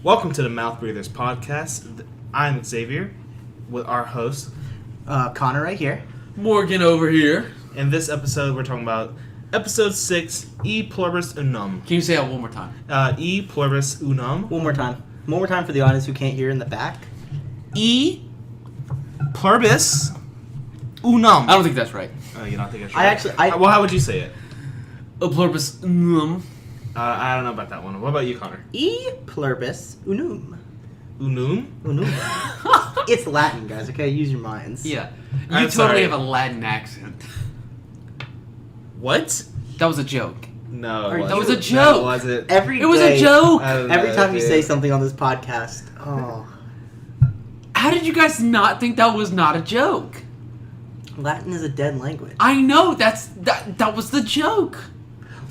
Welcome to the Mouth Breathers podcast. I'm Xavier, with our host, Connor right here. Morgan over here. In this episode, we're talking about episode 6, E Pluribus Unum. Can you say that one more time? E Pluribus Unum. One more time. One more time for the audience who can't hear in the back. E Pluribus Unum. I don't think that's right. Oh, you don't think it's right? Well, how would you say it? A Pluribus Unum. I don't know about that one. What about you, Connor? E Pluribus Unum. Unum? Unum. It's Latin, guys, okay? Use your minds. Yeah. I'm You totally sorry. have a Latin accent. What? That was a joke. No, Are it you- That was wasn't. a joke. No, was it? It was a joke. I don't Every know, time you dude. say something on this podcast, How did you guys not think that was not a joke? Latin is a dead language. I know, that was the joke.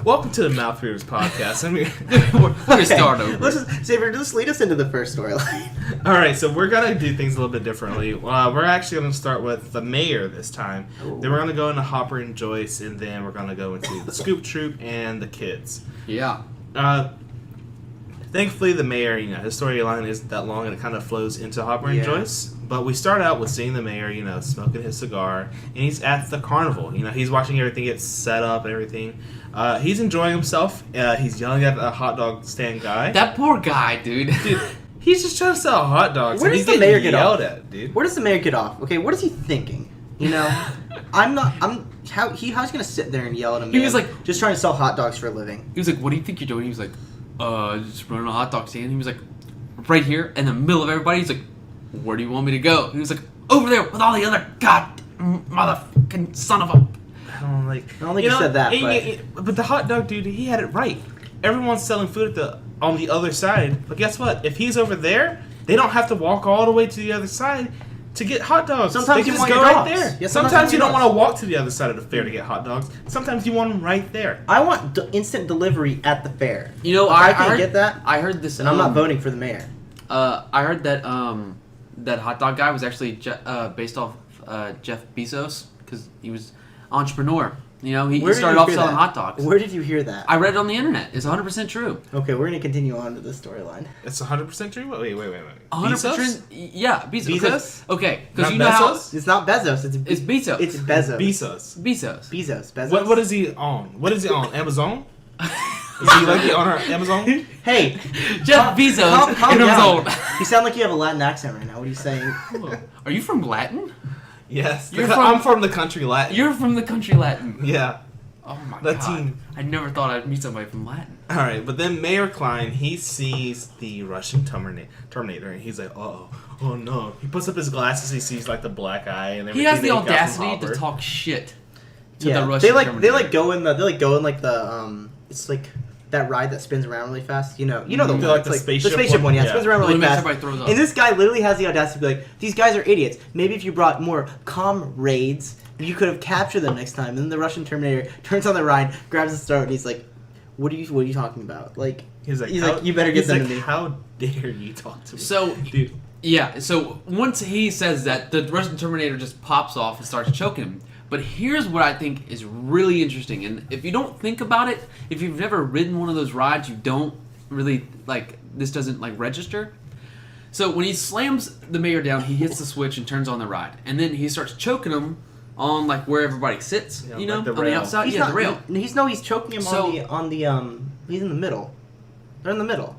Welcome to the Mouth Breathers podcast. We're gonna start over. Let's just, Xavier, just lead us into the first storyline. All right, so we're gonna do things a little bit differently. We're actually gonna start with the mayor this time. Ooh. Then we're gonna go into Hopper and Joyce, and then we're gonna go into the Scoop Troop and the kids. Yeah. Thankfully, the mayor, his storyline isn't that long, and it kind of flows into Hopper and Yeah. Joyce. But we start out with seeing the mayor, smoking his cigar, and he's at the carnival. He's watching everything get set up and everything. He's enjoying himself. He's yelling at a hot dog stand guy. That poor guy, dude. Dude, he's just trying to sell hot dogs. Where and does he's the mayor getting get yelled off? at, dude? Where does the mayor get off? Okay, what is he thinking? How's he gonna sit there and yell at a man? He was like- just trying to sell hot dogs for a living. He was like, what do you think you're doing? He was like, just running a hot dog stand. He was like, right here in the middle of everybody. He's like, where do you want me to go? He was like, over there with all the other motherfucking son of a... I don't think you said that, but the hot dog dude, he had it right. Everyone's selling food on the other side, but guess what? If he's over there, they don't have to walk all the way to the other side to get hot dogs. Sometimes they you can want just your go right dogs. there. Yeah, sometimes you your don't dogs. want to walk to the other side of the fair to get hot dogs. Sometimes you want them right there. I want instant delivery at the fair. You know, If I can't heard, get that, I heard this... and I'm not voting for the mayor. I heard that that hot dog guy was actually based off Jeff Bezos because he was entrepreneur. He Where did started you off hear selling that? hot dogs. Where did you hear that? I read it on the internet. It's 100% true. Okay, we're gonna continue on to the storyline. It's 100% true? Wait. 100%. Bezos? Yeah, Bezos. Bezos? Okay, Not because you know how Bezos? It's not Bezos. It's Bezos. It's Bezos. Bezos. Bezos. What is he on? What is he on? Amazon? Is he like the owner of Amazon? Hey, Jeff Bezos. calm in his down. own. You sound like you have a Latin accent right now. What are you saying? Are you from Latin? Yes. You're I'm from the country Latin. You're from the country Latin. Yeah. Oh my Latin. god. I never thought I'd meet somebody from Latin. All right, but then Mayor Klein, he sees the Russian Terminator, and he's like, oh no. He puts up his glasses, he sees like the black eye and everything. He has the that he got from audacity Hopper. to talk shit to Yeah, the Russian they Terminator. go in the it's like that ride that spins around really fast. You know the one. Like It's the spaceship one. Yeah, one? it spins Yeah. around The really one that fast. everybody throws up. And this guy literally has the audacity to be like, "These guys are idiots. Maybe if you brought more comrades, you could have captured them next time." And then the Russian Terminator turns on the ride, grabs his throat, and he's like, "What are you talking about? Like." He's like, "You better get he's them like, to me." how dare you talk to me? So, dude. yeah, so once he says that, the Russian Terminator just pops off and starts choking him. But here's what I think is really interesting. And if you don't think about it, if you've never ridden one of those rides, you don't really, this doesn't, register. So when he slams the mayor down, he hits the switch and turns on the ride. And then he starts choking him on, where everybody sits, Yeah, on like the the rail. outside. He's Yeah, not, the rail. He's choking him So- he's in the middle. They're in the middle.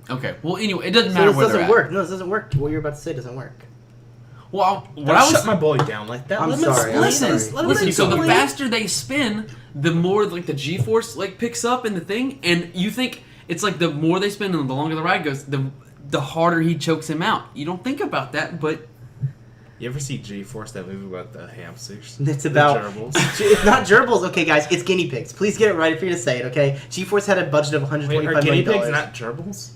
Okay, well, anyway, it doesn't So matter this where they're doesn't at. work. No, this doesn't work. What you're about to say doesn't work. Well, Don't what I was... shut my boy down like that. I'm Let him sorry, I'm explain. sorry. Let him Listen, so the explain. faster they spin, the more the G-force picks up in the thing, and you think it's the more they spin and the longer the ride goes, the harder he chokes him out. You don't think about that, but You ever see G-Force, that movie about the hamsters? It's about the gerbils. It's not gerbils, okay, guys. It's guinea pigs. Please get it right if you're gonna say it, okay? G-Force had a budget of $125 Wait, million. are guinea pigs not gerbils?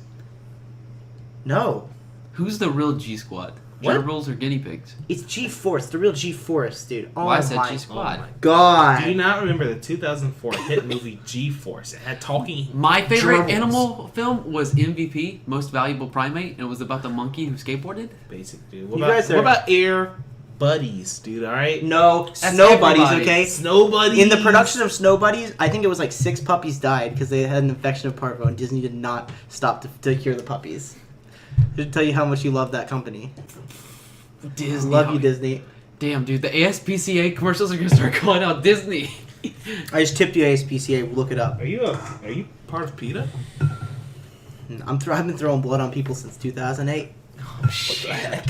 No, who's the real G-Squad? What? Gerbils or guinea pigs? it's G-Force, the real G-Force, dude. Oh Well, I said my G-Squad. Oh my god! Do you not remember the 2004 hit movie G-Force? It had talking My favorite gerbils. animal film was MVP, Most Valuable Primate, and it was about the monkey who skateboarded. Basic, dude. You What guys about, are- what about Air? buddies, dude. All right. No, Snow Buddies, everybody. okay? Snow buddies. In the production of Snow Buddies, I think it was like 6 puppies died because they had an infection of parvo, and Disney did not stop to cure the puppies. Should tell you how much you love that company. Disney. Love you, Disney. Damn, dude, the ASPCA commercials are gonna start calling out Disney. I just tipped you ASPCA. Look it up. Are you part of PETA? I've been throwing blood on people since 2008. What the heck?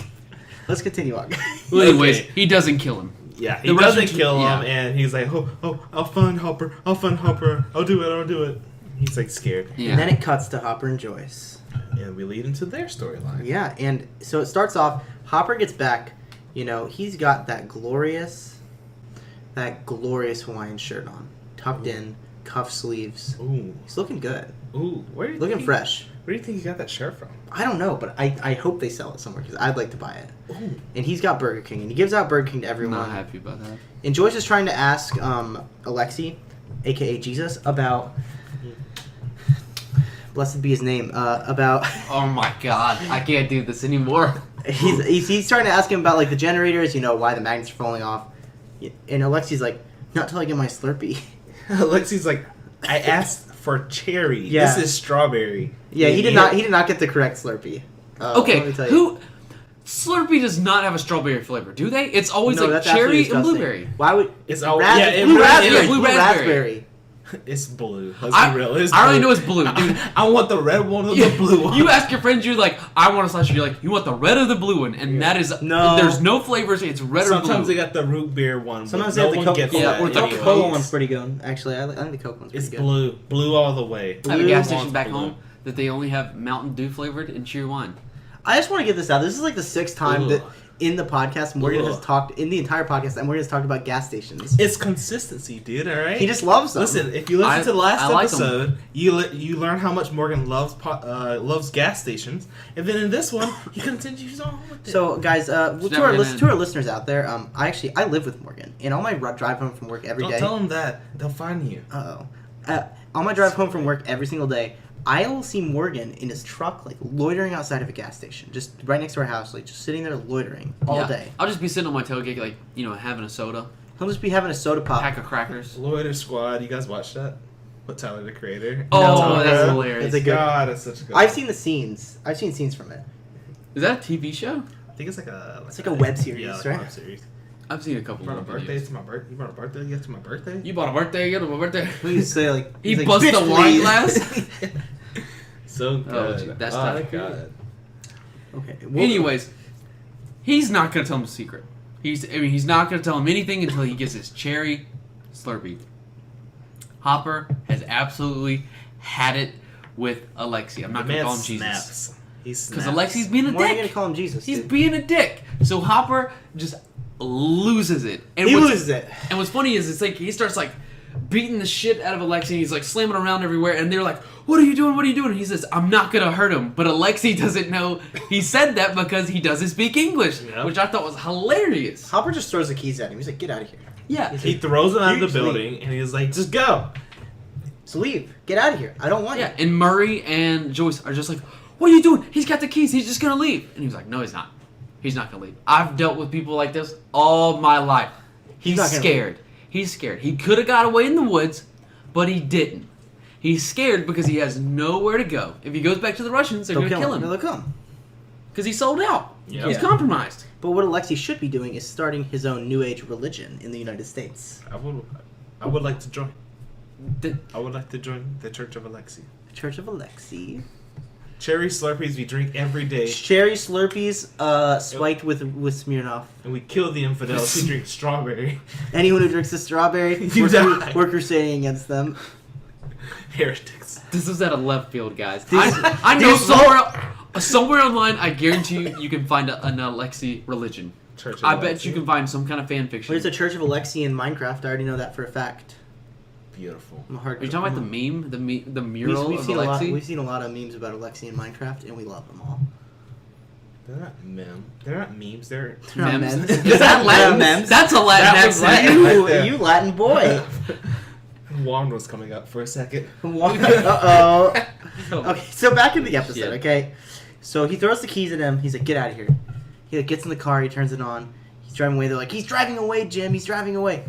Let's continue on. Well, anyways, Okay. he doesn't kill him. Yeah, he The doesn't Russian- kill him, yeah. and he's like, oh, I'll fund Hopper, I'll do it. He's like scared, Yeah. And then it cuts to Hopper and Joyce. and we lead into their storyline. Yeah, and so it starts off. Hopper gets back. You know, he's got that glorious Hawaiian shirt on, tucked in, cuff sleeves. Ooh, He's looking good, where do you looking think fresh. Where do you think he got that shirt from? I don't know, but I hope they sell it somewhere because I'd like to buy it. Ooh. And he's got Burger King, and he gives out Burger King to I'm everyone. not happy about that. And Joyce is trying to ask Alexi, aka Jesus, about blessed be his name, about Oh my god, I can't do this anymore. he's trying to ask him about like the generators, you know, why the magnets are falling off. And Alexi's like, not till I get my Slurpee. Lexi's like, I asked for cherry. Yeah. This is strawberry. Yeah, he did not get the correct Slurpee. Okay, let me tell you. who? Slurpee does not have a strawberry flavor, do they? It's always No, like that's absolutely cherry and disgusting. blueberry. Why would It's always blue raspberry? Blue raspberry. It's blue. Let's I, be real. It's I already blue. know it's blue, dude. I want the red one or You- the blue one. You ask your friends, you're like, I want a slushy. You're like, you want the red or the blue one, and that is No. There's no flavors. It's red or Sometimes blue. they got the root beer one. but Sometimes no they have the one Coke. gets Yeah, that. or the anyways. Coke one's pretty good. Actually, I think the Coke one's pretty It's good. blue all the way. I have a Blue gas station one's back blue. home that they only have Mountain Dew flavored and cheer wine. I just want to get this out. This is like the 6th time that Ugh. in the podcast Morgan has Ugh. talked in the entire podcast that Morgan has talked about gas stations. It's consistency, dude. All right. He just loves them. Listen. If you listen I- to the last I like 'em. episode, you learn how much Morgan loves gas stations, and then in this one, he continues on with it. So, guys, to never our gonna end. listeners out there, I live with Morgan, and on my drive home from work every don't day. tell him that. They'll find you. On my drive home from work every single day, I will see Morgan in his truck, like loitering outside of a gas station, just right next to our house, like just sitting there loitering all Yeah. day. I'll just be sitting on my tailgate, like, having a soda, He'll just be having a soda pop. pack of crackers. Loiter Squad. You guys watch that? With Tyler the Creator. Oh, No, that's bro. hilarious. It's a good- God, that's such a good. I've seen the scenes. I've seen scenes from it. Is that a TV show? I think it's like a. It's like a web series, yeah, like right? A web series. I've seen a couple You brought a of birthday videos. to my birthday. You brought a birthday gift to my birthday. You bought a birthday, you got a birthday. What do you say? Like He he's like, busts "Bitch, the wine please." glass. So good. gee, that's oh tough. my god. Okay. well- Anyways, he's not gonna tell him a secret. He's not gonna tell him anything until he gets his cherry Slurpee. Hopper has absolutely had it with Alexi. I'm not The gonna man call him Jesus snaps. He because snaps. Alexi's being a Why are you dick. gonna call him Jesus? He's dude? being a dick. So Hopper just loses it. And He what's- loses it. And what's funny is it's like he starts like beating the shit out of Alexi, and he's like slamming around everywhere, and they're like, "What are you doing? What are you doing?" And he says, "I'm not gonna hurt him." But Alexi doesn't know he said that because he doesn't speak English, Yep. which I thought was hilarious. Hopper just throws the keys at him. He's like, "Get out of here." Yeah. He throws him out of You the just leave. building, and he's like, "Just go." So leave. Get out of here. I don't want Yeah, you. and Murray and Joyce are just like, "What are you doing? He's got the keys. He's just gonna leave." And he was like, "No, he's not. He's not gonna leave. I've dealt with people like this all my life. He's not gonna scared. He's scared. He could have got away in the woods, but he didn't. He's scared because he has nowhere to go. If he goes back to the Russians, they're They'll gonna kill him No, they'll come. because he sold out. Yeah. He's Yeah. compromised." But what Alexi should be doing is starting his own New Age religion in the United States. I would like to join. The- I would like to join the Church of Alexi. The Church of Alexi. Cherry Slurpees we drink every day, Cherry Slurpees spiked with Smirnoff. and we kill the infidels who drink strawberry. Anyone who drinks the strawberry, You die. we're crusading against them. Heretics. This is out of left field, guys. These- I know these- somewhere online. I guarantee you can find an Alexi religion. Church of I Alexi. bet you can find some kind of fan fiction. There's a Church of Alexi in Minecraft. I already know that for a fact. Beautiful. I'm a hard. Are you talking about the meme, the mural we've of seen a lot. Alexi? We've seen a lot of memes about Alexi in Minecraft, and we love them all. They're not They're not memes. They're They're not Memes. memes. Is that Latin? Memes. That's a Latin That was accent. Latin. You, right there. you Latin boy. Juan was coming up for a second. Uh oh. Okay, so back in the episode, Shit. okay? So he throws the keys at him. He's like, get out of here. He like, gets in the car. He turns it on. He's driving away. They're like, he's driving away, Jim. He's driving away.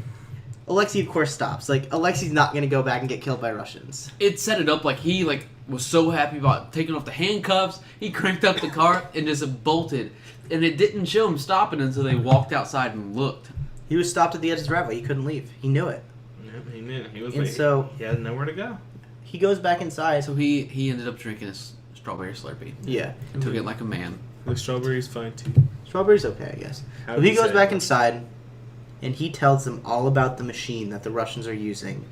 Alexei, of course, stops. Like, Alexei's not going to go back and get killed by Russians. It set it up like he was so happy about taking off the handcuffs. He cranked up the car and just bolted. And it didn't show him stopping until they walked outside and looked. He was stopped at the edge of the driveway. He couldn't leave. He knew it. Yeah, he knew. He was And like, so he had nowhere to go. he goes back inside. So he ended up drinking his strawberry Slurpee. Yeah. And took it like a man. The strawberry's fine too. Strawberry's okay, I guess. How So do he you goes say back it? inside, and he tells them all about the machine that the Russians are using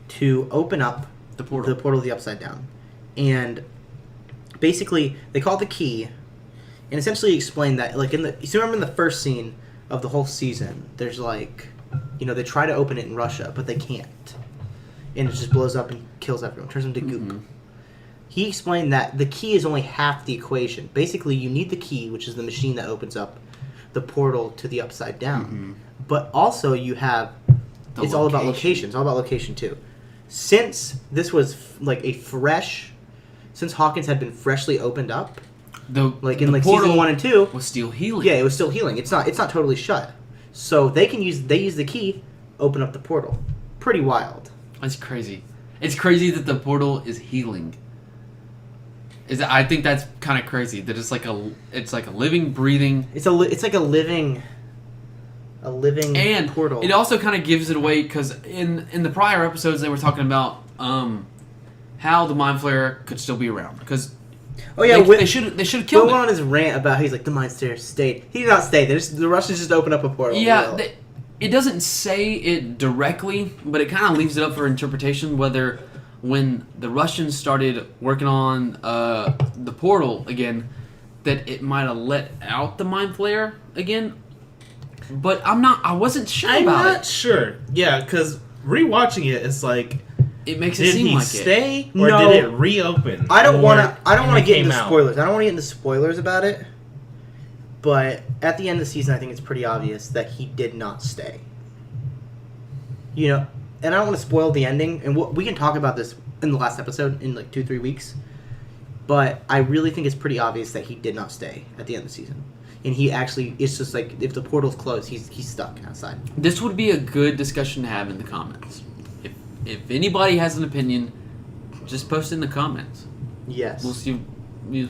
to open up The portal. of the Upside Down. And basically, they call it the key, and essentially explain that, like, you remember in the first scene of the whole season, there's like, they try to open it in Russia, but they can't. And it just blows up and kills everyone, turns them to goop. Mhm. He explained that the key is only half the equation. Basically, you need the key, which is the machine that opens up the portal to the Upside Down. Mhm. But also you have, it's all about location. It's all about location too. Since this was since Hawkins had been freshly opened up, like in the season portal 1 and 2, was still healing. yeah, it was still healing. It's not totally shut. So they use the key, open up the portal. Pretty wild. That's crazy. It's crazy that the portal is healing. I think that's kind of crazy that it's like a living, breathing. It's like a living And portal. it also kind of gives it away because in the prior episodes they were talking about how the Mind Flayer could still be around because they should have killed Will it. went on his rant about he's like the Mind Flayer stayed. He did not stay. The Russians just opened up a portal. Yeah, it doesn't say it directly, but it kind of leaves it up for interpretation whether when the Russians started working on the portal again, that it might have let out the Mind Flayer again. But I wasn't sure I'm about not it. sure. Yeah, because rewatching it, it's like, It makes it did seem he like it. stay or No. did it reopen? I don't want to and it get came into out? spoilers. I don't want to get into spoilers about it. But at the end of the season, I think it's pretty obvious that he did not stay. And I don't want to spoil the ending, and we can talk about this in the last episode in like 2-3 weeks. But I really think it's pretty obvious that he did not stay at the end of the season. And he actually, it's just like, if the portal's closed, he's stuck outside. This would be a good discussion to have in the comments. If anybody has an opinion, just post it in the comments. Yes. We'll see.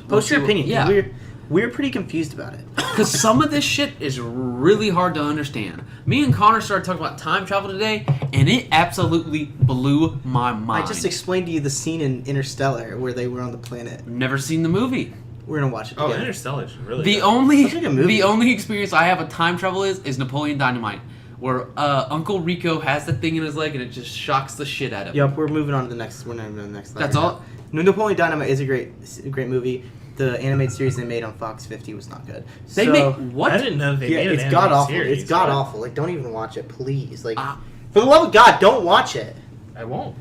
Post your opinion. Yeah. We're pretty confused about it. Because some of this shit is really hard to understand. Me and Connor started talking about time travel today, and it absolutely blew my mind. I just explained to you the scene in Interstellar where they were on the planet. Never seen the movie. We're gonna watch it Oh, together. Interstellar is really The good. only Sounds like a movie. the only experience I have with time travel is Napoleon Dynamite, where Uncle Rico has the thing in his leg and it just shocks the shit out of him. Yep, we're moving on to the next. We're not even on the next slide. That's right all? now. No, Napoleon Dynamite is a great movie. The animated series they made on Fox 50 was not good. They make what? I didn't know they Yeah, made an it's animated god awful. series, It's god but awful. Like, don't even watch it, please. Like, Ah. for the love of God, don't watch it. I won't.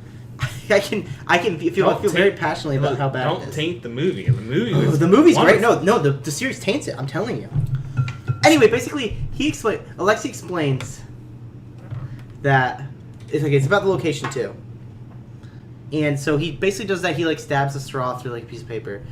I feel very passionately about how bad it Don't is. taint the movie. The movie Oh, was the movie's great. wonderful. No, the series taints it. I'm telling you. Anyway, basically, Alexei explains that it's about the location too. And so he basically does that. He like stabs a straw through like a piece of paper.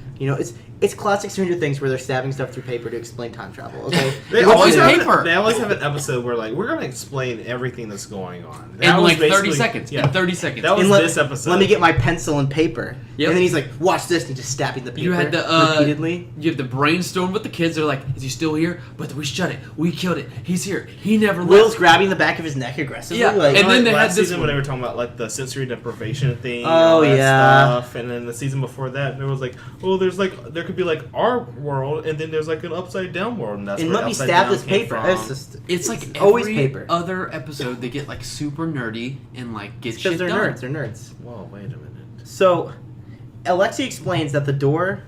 It's classic Stranger Things where they're stabbing stuff through paper to explain time travel. Okay, They always always, have paper. they always have an episode where like we're gonna explain everything that's going on. In was like 30 basically- seconds. Yeah, In 30 seconds. that was And this episode. Let me get my pencil and paper. Yep. And then he's like, "Watch this," and he's just stabbing the paper You had the repeatedly. You have the brainstorm with the kids. They're like, "Is he still here?" But we shut it. We killed it. He's here. He never Will's left. grabbing the back of his neck aggressively. Yeah, like, and then they last had this season one. when they were talking about like the sensory deprivation thing. Oh, and all that yeah. stuff. And then the season before that, there was like, oh, there could be like our world, and then there's like an upside down world, and that's and where let me upside stab down this came paper. from. It's just It's like always every paper. other episode, they get like super nerdy and like get Because shit they're done. nerds. They're nerds. Whoa, wait a minute. So, Alexei explains that the door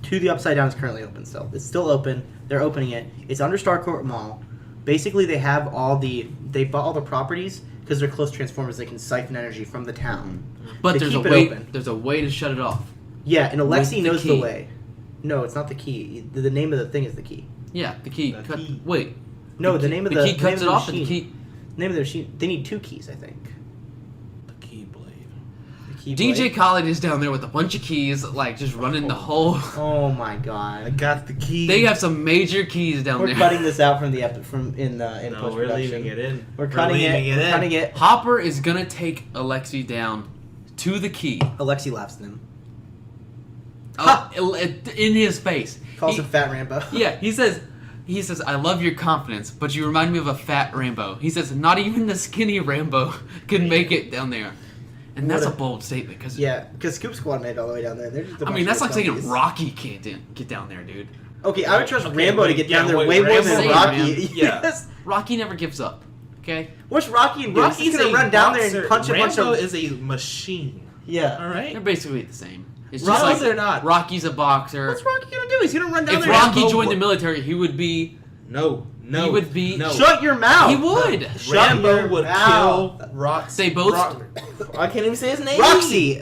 to the Upside Down is currently open still. It's still open. They're opening it. It's under Starcourt Mall. Basically, they bought all the properties because they're close transformers. They can siphon energy from the town. But They there's a keep it way. open. There's a way to shut it off. Yeah, and Alexei With the knows the key. way. No, it's not the key. The name of the thing is the key. Yeah, the key. The cut. key. Wait. No, the key, name of the the key name cuts of it the off. And the machine. key. Name of the machine. They need 2 keys, I think. The Keyblade. The DJ Khaled is down there with a bunch of keys, like just running the whole. Oh my I god. got the key. They have some major keys down We're there. cutting this out from the in No, post we're production. leaving it in. We're cutting leaving it. We're in. cutting it. Hopper is gonna take Alexi down to the key. Alexi laughs at him. In his face. Calls him Fat Rambo. Yeah, he says, I love your confidence, but you remind me of a fat Rambo. He says, not even the skinny Rambo could make it down there. And that's a bold statement. Cause, Yeah, because Scoop Squad made it all the way down there. They're just a I bunch mean, that's of like saying zombies. Rocky can't get down there, dude. Okay, I would trust Okay, Rambo to wait, get yeah, down there wait, way more than Rambo- Rocky. man. Yeah. Yes. Rocky never gives up, okay? What's Rocky and Rocky's Rocky's gonna a run down there boxer. and punch a bunch Rambo of. is a machine. Yeah. All right. They're basically the same. It's No, just like they're not. Rocky's a boxer. What's Rocky gonna do? He's gonna run down If there. Rocky Rambo joined the would- military, he would be... No. He would be... No. Shut your mouth. He would. Shut Rambo your would mouth. kill Roxy. They both... I can't even say his name. Roxy.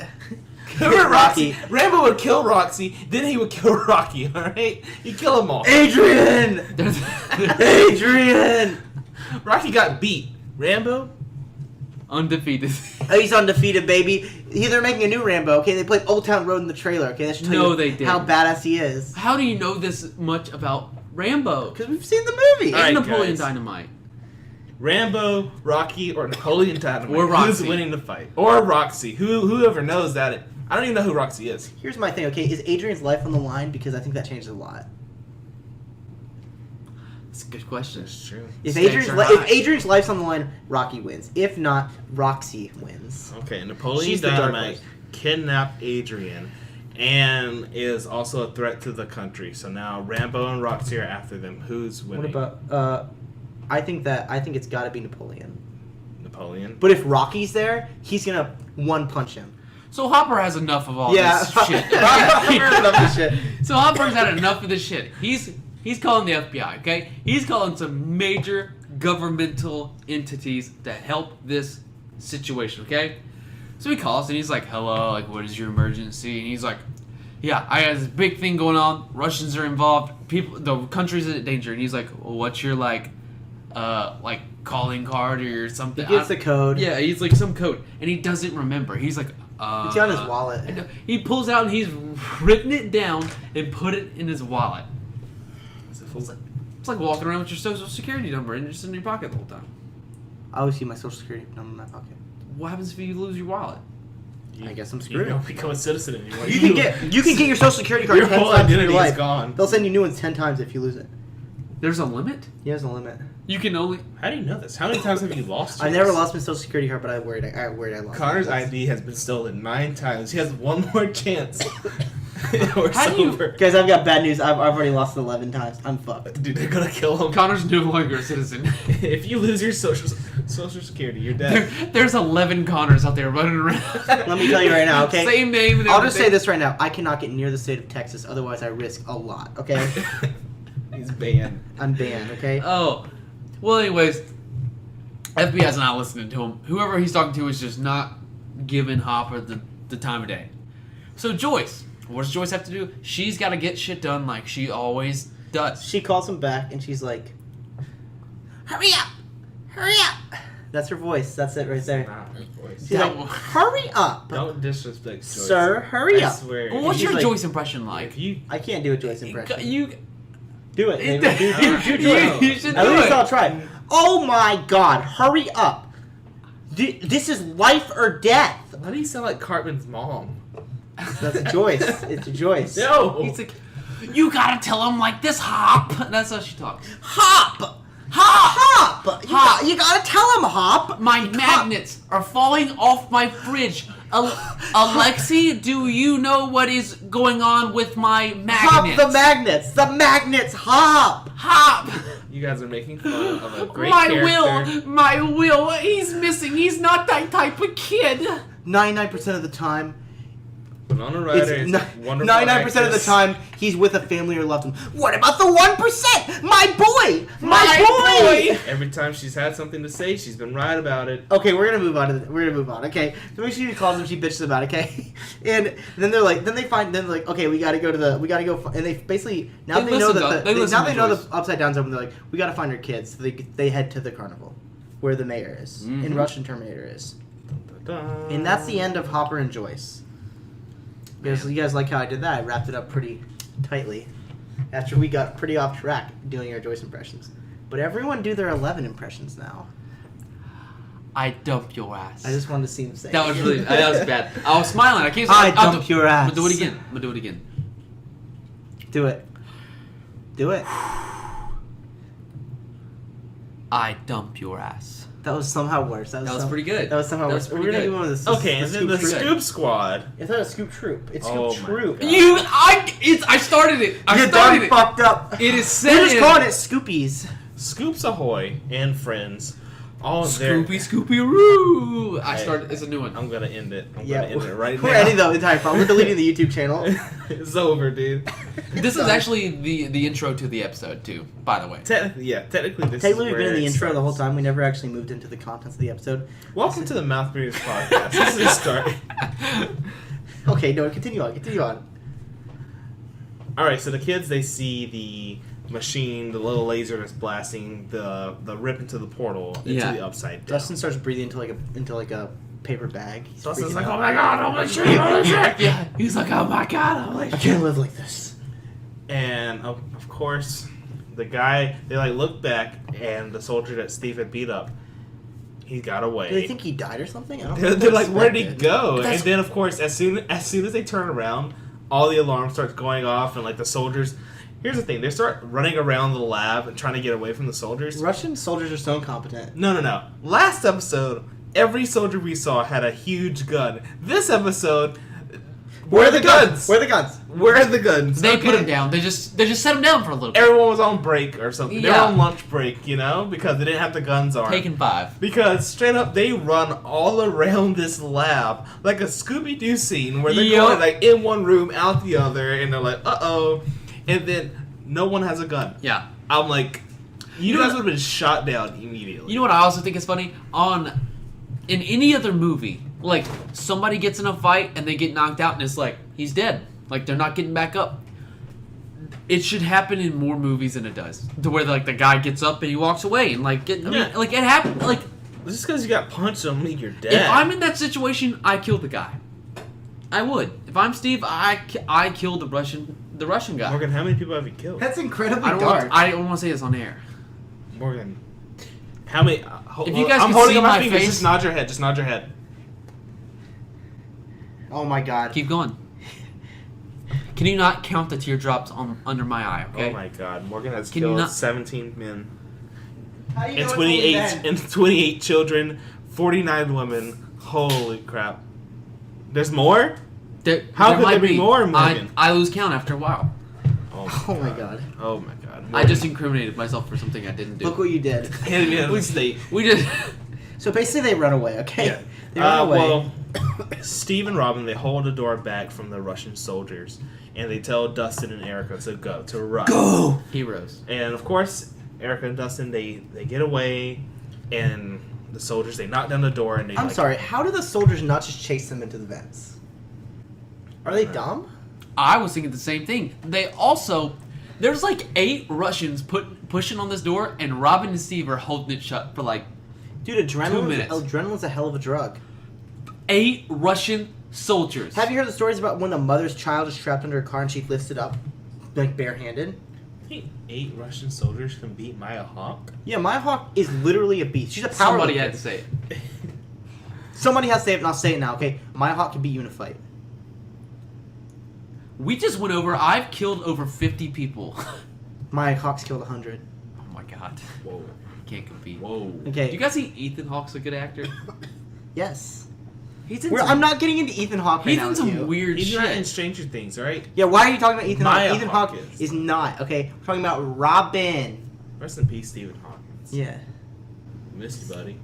Roxy. Rambo would kill Roxy, then he would kill Rocky, alright? He'd kill them all. Adrian. Adrian. Rocky got beat. Rambo? Undefeated. Oh, he's undefeated, baby. They're making a new Rambo. Okay, they played Old Town Road in the trailer. Okay, that should tell No, you they didn't. how badass he is. How do you know this much about Rambo? Because we've seen the movie. All right, Napoleon guys. Dynamite. Rambo, Rocky, or Napoleon Dynamite. Or Roxy. Who's winning the fight? Or Roxy. Whoever knows that. I don't even know who Roxy is. Here's my thing. Okay, is Adrian's life on the line? Because I think that changes a lot. That's a good question. That's true. If Stakes Adrian's, are li- high. if Adrian's life's on the line, Rocky wins. If not, Roxy wins. Okay, Napoleon She's the dark Dynamite horse. kidnapped Adrian and is also a threat to the country. So now Rambo and Roxy are after them. Who's winning? What about? I think it's got to be Napoleon. Napoleon? But if Rocky's there, he's gonna one punch him. So Hopper has enough of all Yeah. this shit. Enough of shit. So Hopper's had enough of this shit. He's calling the FBI, okay? He's calling some major governmental entities to help this situation, okay? So he calls and he's like, hello, like, what is your emergency? And he's like, yeah, I have this big thing going on. Russians are involved. The country's in danger. And he's like, well, what's your, like calling card or something? He gets the code. Yeah, he's like some code. And he doesn't remember. He's like, It's on his wallet. and he pulls out and he's written it down and put it in his wallet. It's like walking around with your social security number and just in your pocket the whole time. I always keep my social security number in my pocket. What happens if you lose your wallet? I guess I'm You screwed. don't become a citizen anymore. You can get your social security card Your 10 whole times in your identity is life. gone. They'll send you new ones 10 times if you lose it. There's a limit? He has a limit. You can only... How do you know this? How many times have you lost I yours? never lost my social security card, but I worried I lost. Connor's it. ID has been stolen 9 times. He has one more chance. We're How do you- sober. Guys, I've got bad news. I've already lost it 11 times. I'm fucked. Dude, they're gonna kill him. Connor's no longer a citizen. If you lose your social security, you're dead. There's 11 Connors out there running around. Let me tell you right now, okay? Same name and I'll just say everything. this right now. I cannot get near the state of Texas, otherwise I risk a lot, okay? He's banned. I'm banned, okay? Oh. Well, anyways, FBI's not listening to him. Whoever he's talking to is just not giving Hopper the time of day. So Joyce, what does Joyce have to do? She's got to get shit done like she always does. She calls him back and she's like, hurry up! Hurry up! That's her voice. That's it right there. Not her voice. She's like, hurry up! Don't disrespect Joyce. Sir, hurry I up. swear. Well, what's she's your like- Joyce impression like? If you I can't do a Joyce impression. You Do it, baby. Do Joyce. you should At do least it. I'll try. Oh my god, hurry up! This is life or death! why do you sound like Cartman's mom? That's Joyce. It's Joyce. No. He's like, you gotta tell him like this, Hop. That's how she talks. Hop! Hop! You gotta tell him, Hop! My magnets are falling off my fridge. Alexi, do you know what is going on with my Hop magnets? the magnets! The magnets, hop! Hop! You guys are making fun of a great My character. Will, he's missing. He's not that type of kid. 99% of the time, Winona Ryder is a wonderful 99% of the actress. time, he's with a family or loved one. What about the 1%? My boy! My boy! Every time she's had something to say, she's been right about it. Okay, we're gonna move on. Okay, so when she calls him, she bitches about it. Okay, and then they're like, then they're like, okay, we gotta go, and they basically now They they know listen that to- they listen to know Joyce. the upside down's open. They're like, we gotta find our kids. So they head to the carnival, where the mayor is, and Russian Terminator is. dun. And that's the end of Hopper and Joyce. You guys like how I did that? I wrapped it up pretty tightly. After we got pretty off track doing our Joyce impressions. But everyone do their 11 impressions now. I dump your ass. I just wanted to see him say That it. was really. That was bad. I was smiling. I can't say. I I'll dump your ass. I'm gonna do it again. I'm gonna do it again. Do it. Do it. I dump your ass. That was somehow worse. That was pretty good. That was somehow That was worse. We're pretty gonna good. do one of this. Okay, and then the Troop. Scoop Squad. It's not a Scoop Troop. It's Scoop Oh my Troop. God. I started it. I You're started done it. fucked up. It is We're set just in. calling it Scoopies. Scoops Ahoy and friends. All of their. Scoopy Roo. I Hey. started. It's a new one. I'm gonna end it. I'm Yeah, gonna end it right we're now. ending the entire file. We're deleting the YouTube channel. It's over, dude. This is actually the intro to the episode too. By the way. Technically, this Technically, is we've where been in the it intro the whole starts. time. We never actually moved into the contents of the episode. Welcome to the Mouth Breeders Podcast. This is start. Okay, no, continue on. Continue on. All right, so the kids, they see the machine, the little laser that's blasting the rip into the portal into Yeah. the upside down. Dustin starts breathing into like a paper bag. He's Dustin's freaking like, out. "Oh my god, holy shit, holy shit!" Yeah. He's like, oh my god, holy I shit. can't live like this. And of course, the guy, they like look back, and the soldier that Steve had beat up, he got away. Do they think he died or something? I don't They're, think they're they like, where did he expect it. go? But that's- And then, of course, as soon as they turn around, all the alarms start going off, and like the soldiers. Here's the thing: they start running around the lab and trying to get away from the soldiers. Russian soldiers are so incompetent. No. Last episode, every soldier we saw had a huge gun. This episode, where are the guns? Where are the guns? Where are the guns? They Okay. put him down. They just set him down for a little bit. Everyone was on break or something. They were Yeah. on lunch break, because they didn't have the guns armed. Taken 5. Because straight up, they run all around this lab like a Scooby-Doo scene where they're Yup. going like in one room, out the other, and they're like, uh-oh. And then no one has a gun. Yeah. I'm like, you know guys what- would have been shot down immediately. You know what I also think is funny? In any other movie, like somebody gets in a fight and they get knocked out and it's like he's dead. Like they're not getting back up. It should happen in more movies than it does. To where like the guy gets up and he walks away and like I mean, Yeah. like it happened. Like Just because you got punched don't mean you're dead. if I'm in that situation, I kill the guy. I would. If I'm Steve, I kill the Russian guy. Morgan, how many people have you killed? That's incredibly I don't dark. want to say this on air. Morgan, how many? If you guys I'm could holding see up my my fingers. face- Just nod your head. Just nod your head. Oh my god. Keep going. Can you not count the teardrops under my eye? Okay. Oh my God, Morgan has Can you killed not- 17 men How do you and know it's 28 only men? and 28 children, 49 women. Holy crap! There's more. How could might there be more, Morgan? I lose count after a while. Oh my god. Oh my God! I just incriminated myself for something I didn't do. Look what you did. handed me out of the state. We just So basically, they run away. Okay. Yeah. They run away. Well, Steve and Robin, they hold the door back from the Russian soldiers, and they tell Dustin and Erica to run. Go. heroes. And of course, Erica and Dustin, they get away, and the soldiers, they knock down the door, and they. I'm like, sorry. How do the soldiers not just chase them into the vents? Are they dumb? I was thinking the same thing. They also there's like 8 Russians pushing on this door, and Robin and Steve are holding it shut for like Dude, minutes. adrenaline's a hell of a drug. 8 Russian soldiers. Have you heard the stories about when the mother's child is trapped under a car and she lifts it up, like barehanded? I think 8 Russian soldiers can beat Maya Hawke. Yeah, Maya Hawke is literally a beast. She's a power. Somebody lifter. had to say it. Somebody has to say it, and I'll say it now. Okay, Maya Hawke can beat you in a fight. We just went over. I've killed over 50 people. Maya Hawke's killed 100. Oh my god. Whoa. Can't compete. Whoa. Okay. Do you guys think Ethan Hawke's a good actor? Yes. He's in I'm not getting into Ethan Hawke right He's now in with some you. weird He's not in shit. Stranger Things, right? Yeah, why are you talking about Ethan Maya Hawke? Ethan Hawke Hawke is. is not. Okay, we're talking about Robin. Rest in peace, Stephen Hawkins. Yeah. Miss you, buddy.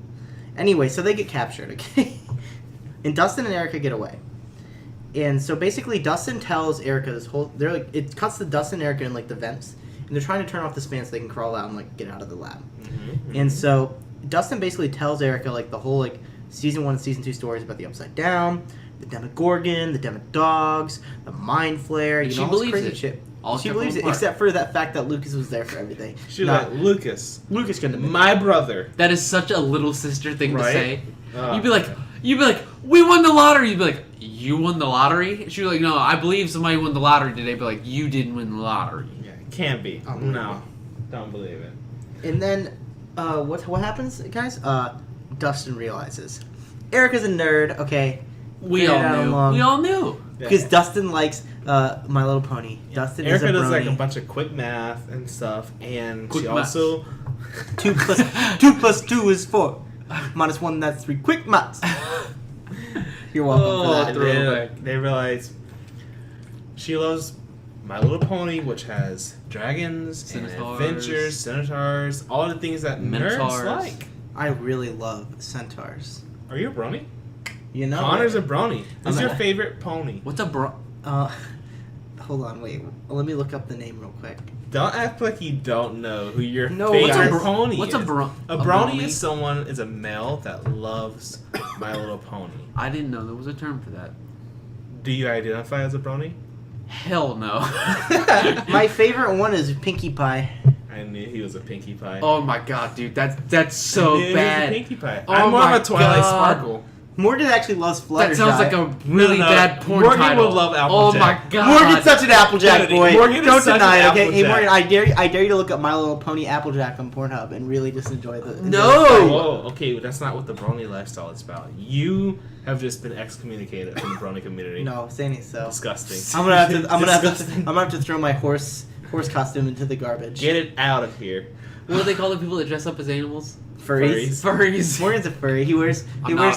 Anyway, so they get captured, okay? And Dustin and Erica get away. And so basically Dustin tells Erica this whole they're like it cuts to Dustin and Erica in like the vents, and they're trying to turn off the fan so they can crawl out and like get out of the lab. Mm-hmm. And so Dustin basically tells Erica like the whole like season 1 and season 2 stories about the Upside Down, the Demogorgon, the Demodogs, the Mind Flare, you She know, all this believes crazy it. shit. All She kept believes it, falling apart. except for that fact that Lucas was there for everything. She's Not- like, Lucas, Lucas couldn't have been. my brother. That is such a little sister thing to Right? say. Oh, You'd be like, we won the lottery. You'd be like, you won the lottery? She'd be like, no, I believe somebody won the lottery today. But like, you didn't win the lottery. Yeah, can't be. No, don't believe it. And then, what happens, guys? Dustin realizes Erica's a nerd. Okay, We all knew. because Yeah. Dustin likes My Little Pony. Dustin Erica is a does like brony. a bunch of quick math and stuff, and Quick she math. also 2 plus 2 is 4. Minus 1, that's 3. Quick maths. You're welcome Oh, for that. throwback. they realize she loves My Little Pony, which has dragons and Centaurs. adventures, centaurs, all the things that nerds Minotaurs. like. I really love centaurs. Are you a brony? You know, Connor's a brony. Who's I'm your a- favorite pony? What's a bro? Hold on, wait. Let me look up the name real quick. Don't act like you don't know who your No, What's favorite a bro- pony What's is. a bro? A brony is someone is a male that loves My Little Pony. I didn't know there was a term for that. Do you identify as a brony? Hell no. My favorite one is Pinkie Pie. I knew he was a Pinkie Pie. Oh my god, dude, that's I so knew he was a bad. Pinkie Pie. Oh I'm more my of a Twilight God. Sparkle. Morgan actually loves Fluttershy. That sounds like a really No, bad porn Morgan title. would love Oh my Applejack. god. Morgan's such an Applejack boy. Morgan is Don't such deny an it, okay? Hey, Applejack. Morgan, I dare you to look up My Little Pony Applejack on Pornhub and really just enjoy the. No! Whoa, okay, that's not what the brony lifestyle is about. You have just been excommunicated from the brony community. No, saying so. Disgusting. I'm gonna have Disgusting. to throw my horse costume into the garbage. Get it out of here. What do they call the people that dress up as animals? Furries. Furries. Morgan's a furry. He wears I'm not a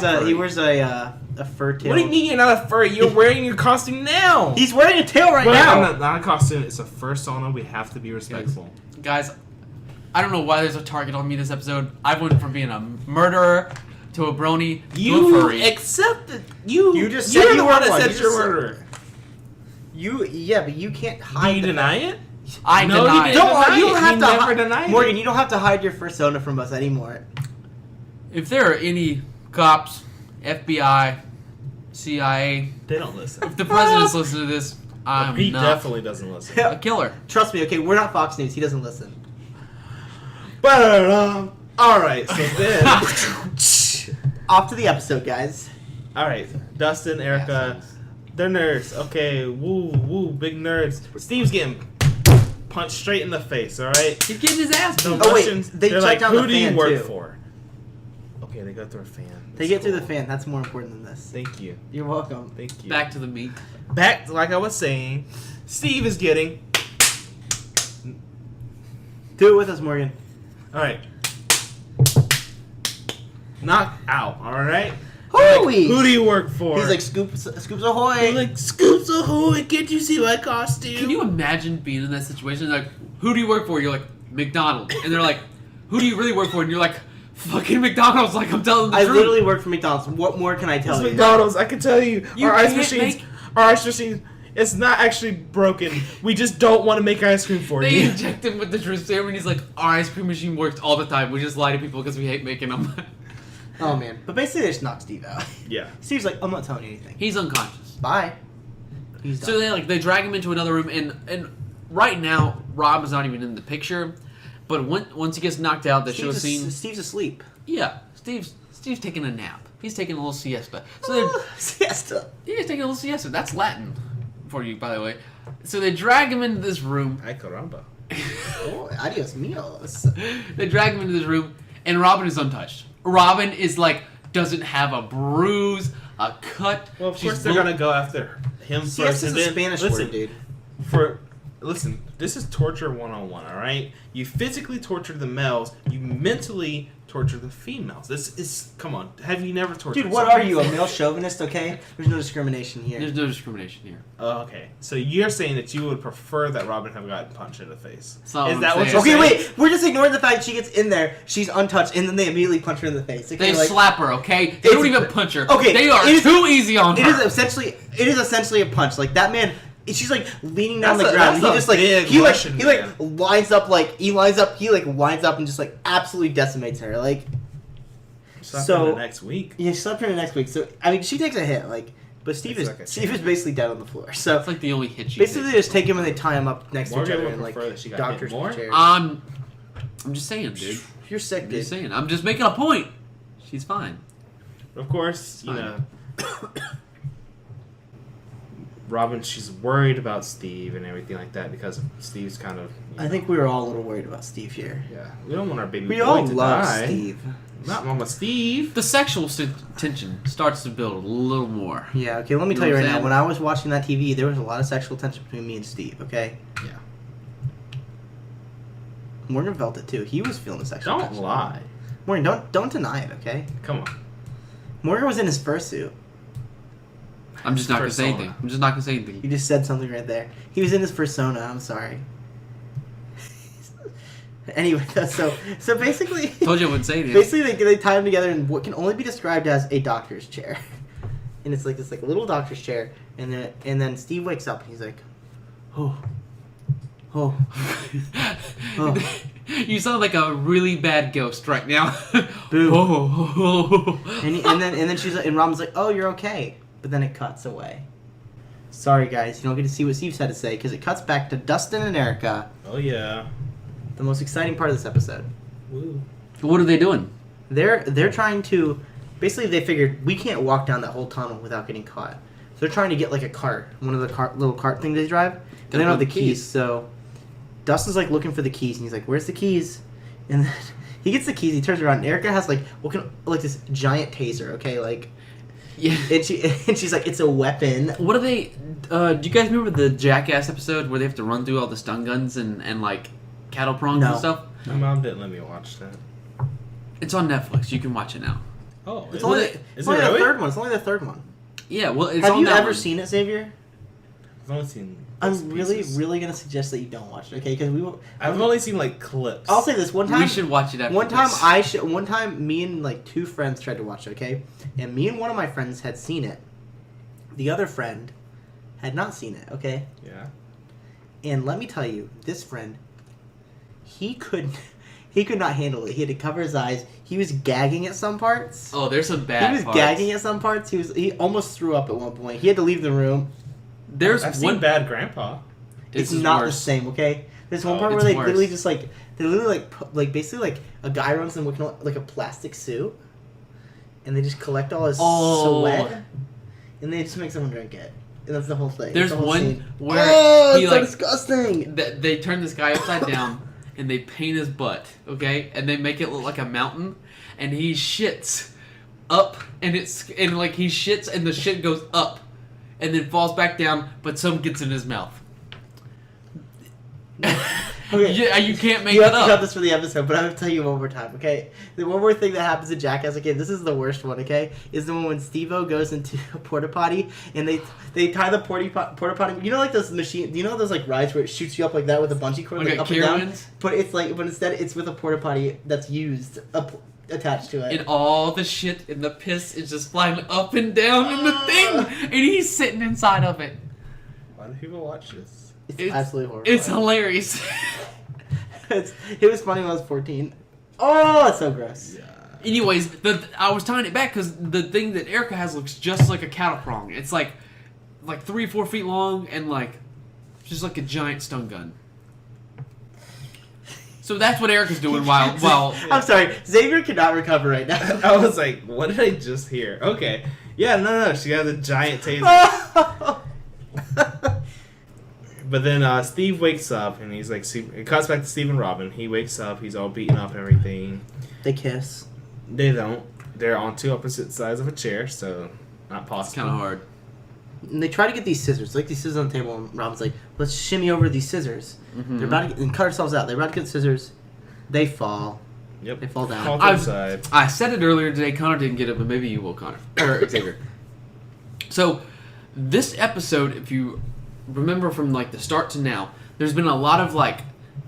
furry. a fur tail. What do you mean you're not a furry? You're wearing your costume now. He's wearing a tail right Well, now. not a costume. It's a fursona. We have to be respectful. Guys, I don't know why there's a target on me this episode. I went from being a murderer to a brony to a You furry. accepted. You. You just you're said the you one were that one. said You you're a just said- murderer. But you can't Do hide. you the deny it? I No, deny you it. didn't. Don't worry, you don't He have to. never denied Morgan, it. you don't have to hide your persona from us anymore. If there are any cops, FBI, CIA, They don't listen. if the president's listening to this, I'm He not definitely doesn't listen. a killer. Trust me, okay? We're not Fox News. He doesn't listen. All right, so then. Off to the episode, guys. All right, Dustin, Erica, they're nerds. Okay, woo, woo, big nerds. Steve's getting punched straight in the face. All right. He's getting his ass The beat. Oh, wait, Russians, they they're checked like, out who the do you fan, work too. for? Okay, they go through a fan. They That's get through the cool. fan. That's more important than this. Thank you. You're welcome. Thank you. Back to the meat. Back, like I was saying, Steve is getting. Do it with us, Morgan. All right. Knocked out. All right. Holy! Who do you work for? He's like, Scoops ahoy! He's like, Scoops ahoy! Can't you see my costume? Can you imagine being in that situation? Like, who do you work for? You're like, McDonald's. And they're like, who do you really work for? And you're like, fucking McDonald's. Like, I'm telling the I truth. literally work for McDonald's. What more can I tell It's you? McDonald's. I can tell you. You Our ice can't machines. make- Our ice machine. It's not actually broken. We just don't want to make ice cream for They you. inject him with the truth serum, and he's like, our ice cream machine works all the time. We just lie to people because we hate making them. Oh man! But basically, they just knock Steve out. Yeah. Steve's like, I'm not telling you anything. He's unconscious. Bye. He's done. So they drag him into another room, and right now Rob is not even in the picture. But once he gets knocked out, they show a scene. Steve's asleep. Yeah, Steve's taking a nap. He's taking a little siesta. So they're Siesta. yeah, he's taking a little siesta. That's Latin for you, by the way. So they drag him into this room. Ay caramba. Oh, adios mios. They drag him into this room, and Robin is untouched. Robin is like doesn't have a bruise, a cut. Well, of She's course they're blo- gonna go after him first. Siesta's And a then, Spanish listen, word, dude. Listen, this is torture 101, all right? You physically torture the males, you mentally torture the females. This is, come on, have you never tortured Dude, what someone? are you, a male chauvinist? Okay, there's no discrimination here. There's no discrimination here. Oh, okay, so you're saying that you would prefer that Robin have gotten punched in the face. That's not Is what that I'm what saying. you're Okay, saying? wait. We're just ignoring the fact she gets in there, she's untouched, and then they immediately punch her in the face. They like, slap her, okay? They It's- don't even punch her. Okay, They are it is- too easy on It her. is essentially a punch. Like that man, she's like leaning down That's the a- ground. that's He a just like big he Russian man. winds up and just like absolutely decimates her. Like Slap So- her the next week. yeah, she slept her next week. So I mean, she takes a hit. Like, but Steve It's is like a Steve is basically dead on the floor. So That's like the only hit she basically, they takes. just take him and they tie him up next to Morgan each other would and like prefer that she got doctors hit more. chairs. I'm just saying, dude. You're sick, I'm dude. just saying. I'm just making a point. She's fine. Of course, you Fine. know, Robin, she's worried about Steve and everything like that because Steve's kind of. I think we were all a little worried about Steve here. Yeah, we don't want our baby We boy all to love die. Steve. Not Mama Steve. The sexual tension starts to build a little more. Yeah, okay, let me You tell know you what right I'm now, saying? when I was watching that TV, there was a lot of sexual tension between me and Steve, okay? Yeah. Morgan felt it too. He was feeling the sexual Don't tension. lie. Morgan, don't deny it, okay? Come on. Morgan was in his fursuit. I'm just not going to say Persona. anything. I'm just not going to say anything. You just said something right there. He was in his persona, I'm sorry. Anyway, so basically... Told you I wouldn't say anything. Basically, they tie him together in what can only be described as a doctor's chair. And it's like this like little doctor's chair, and then Steve wakes up and he's like, oh. You sound like a really bad ghost right now. Boo. Oh. And then she's like, and Robin's like, oh, you're okay. But then it cuts away. Sorry, guys, you don't get to see what Steve's had to say because it cuts back to Dustin and Erica. Oh yeah. The most exciting part of this episode. Woo. What are they doing? They're trying to, basically they figured we can't walk down that whole tunnel without getting caught. So they're trying to get like a cart, one of the little cart things they drive. And they don't have the keys, so Dustin's like looking for the keys, and he's like, "Where's the keys?" And then he gets the keys. He turns around. And Erica has like like this giant taser, okay, like, Yeah. and she's like, "It's a weapon." What are they? Do you guys remember the Jackass episode where they have to run through all the stun guns and like cattle prongs No. and stuff? My mom didn't let me watch that. It's on Netflix. You can watch it now. Oh, It's is only, it? it's Is only it the really? third one. It's only the third one. Yeah. Well, it's Have on you that ever one. seen it, Xavier? I've only seen. I'm bits and really, pieces. really gonna suggest that you don't watch it, okay? Because we will. I've only seen like clips. I'll say this one time. We should watch it after One time this. One time, me and like two friends tried to watch it, okay? And me and one of my friends had seen it. The other friend had not seen it, okay? Yeah. And let me tell you, this friend, he could not handle it. He had to cover his eyes. He was gagging at some parts. Oh, there's some bad. He was parts. gagging at some parts. He almost threw up at one point. He had to leave the room. There's I've one seen Bad Grandpa. It's This is not worse. the same, okay? There's one Oh, part where it's they worse. literally just like basically like a guy runs in like a plastic suit, and they just collect all his Oh. sweat, and they just make someone drink it, and that's the whole thing. There's That's the whole one scene. where Oh, he it's so like disgusting. they turn this guy upside down and they paint his butt, okay, and they make it look like a mountain, and he shits up, and he shits and the shit goes up, and then falls back down, but some gets in his mouth. Okay. Yeah, you can't make You it have to cut up. this for the episode, but I'm gonna tell you one more time, okay? The one more thing that happens in Jackass, okay, this is the worst one, okay? Is the one when Steve-O goes into a porta potty and they tie the porta potty. You know, like those machine. You know those like rides where it shoots you up like that with a bungee cord, Like like a up and down. Carowinds? But instead it's with a porta potty that's used attached to it. And all the shit and the piss is just flying up and down in the thing, and he's sitting inside of it. Why do people watch this? It's absolutely horrible. It's hilarious. It was funny when I was 14. Oh, it's so gross. Yeah. Anyways, I was tying it back because the thing that Erica has looks just like a cattle prong. It's like 3-4 feet long and like just like a giant stun gun. So that's what Erica's doing while I'm sorry, Xavier cannot recover right now. I was like, what did I just hear? Okay. Yeah, no, she has a giant taser. But then Steve wakes up and he's like, it cuts back to Steve and Robin. He wakes up, he's all beaten up and everything. They kiss. They don't. They're on two opposite sides of a chair, so not it's possible. kind of hard. And they try to get these scissors, like these scissors on the table, and Robin's like, let's shimmy over these scissors. Mhm. They're about to and cut ourselves out. They're about to get the scissors. They fall. Yep. They fall down. Fall to the side. I said it earlier today. Connor didn't get it, but maybe you will, Connor or Xavier. So this episode, if you remember from like the start to now, there's been a lot of like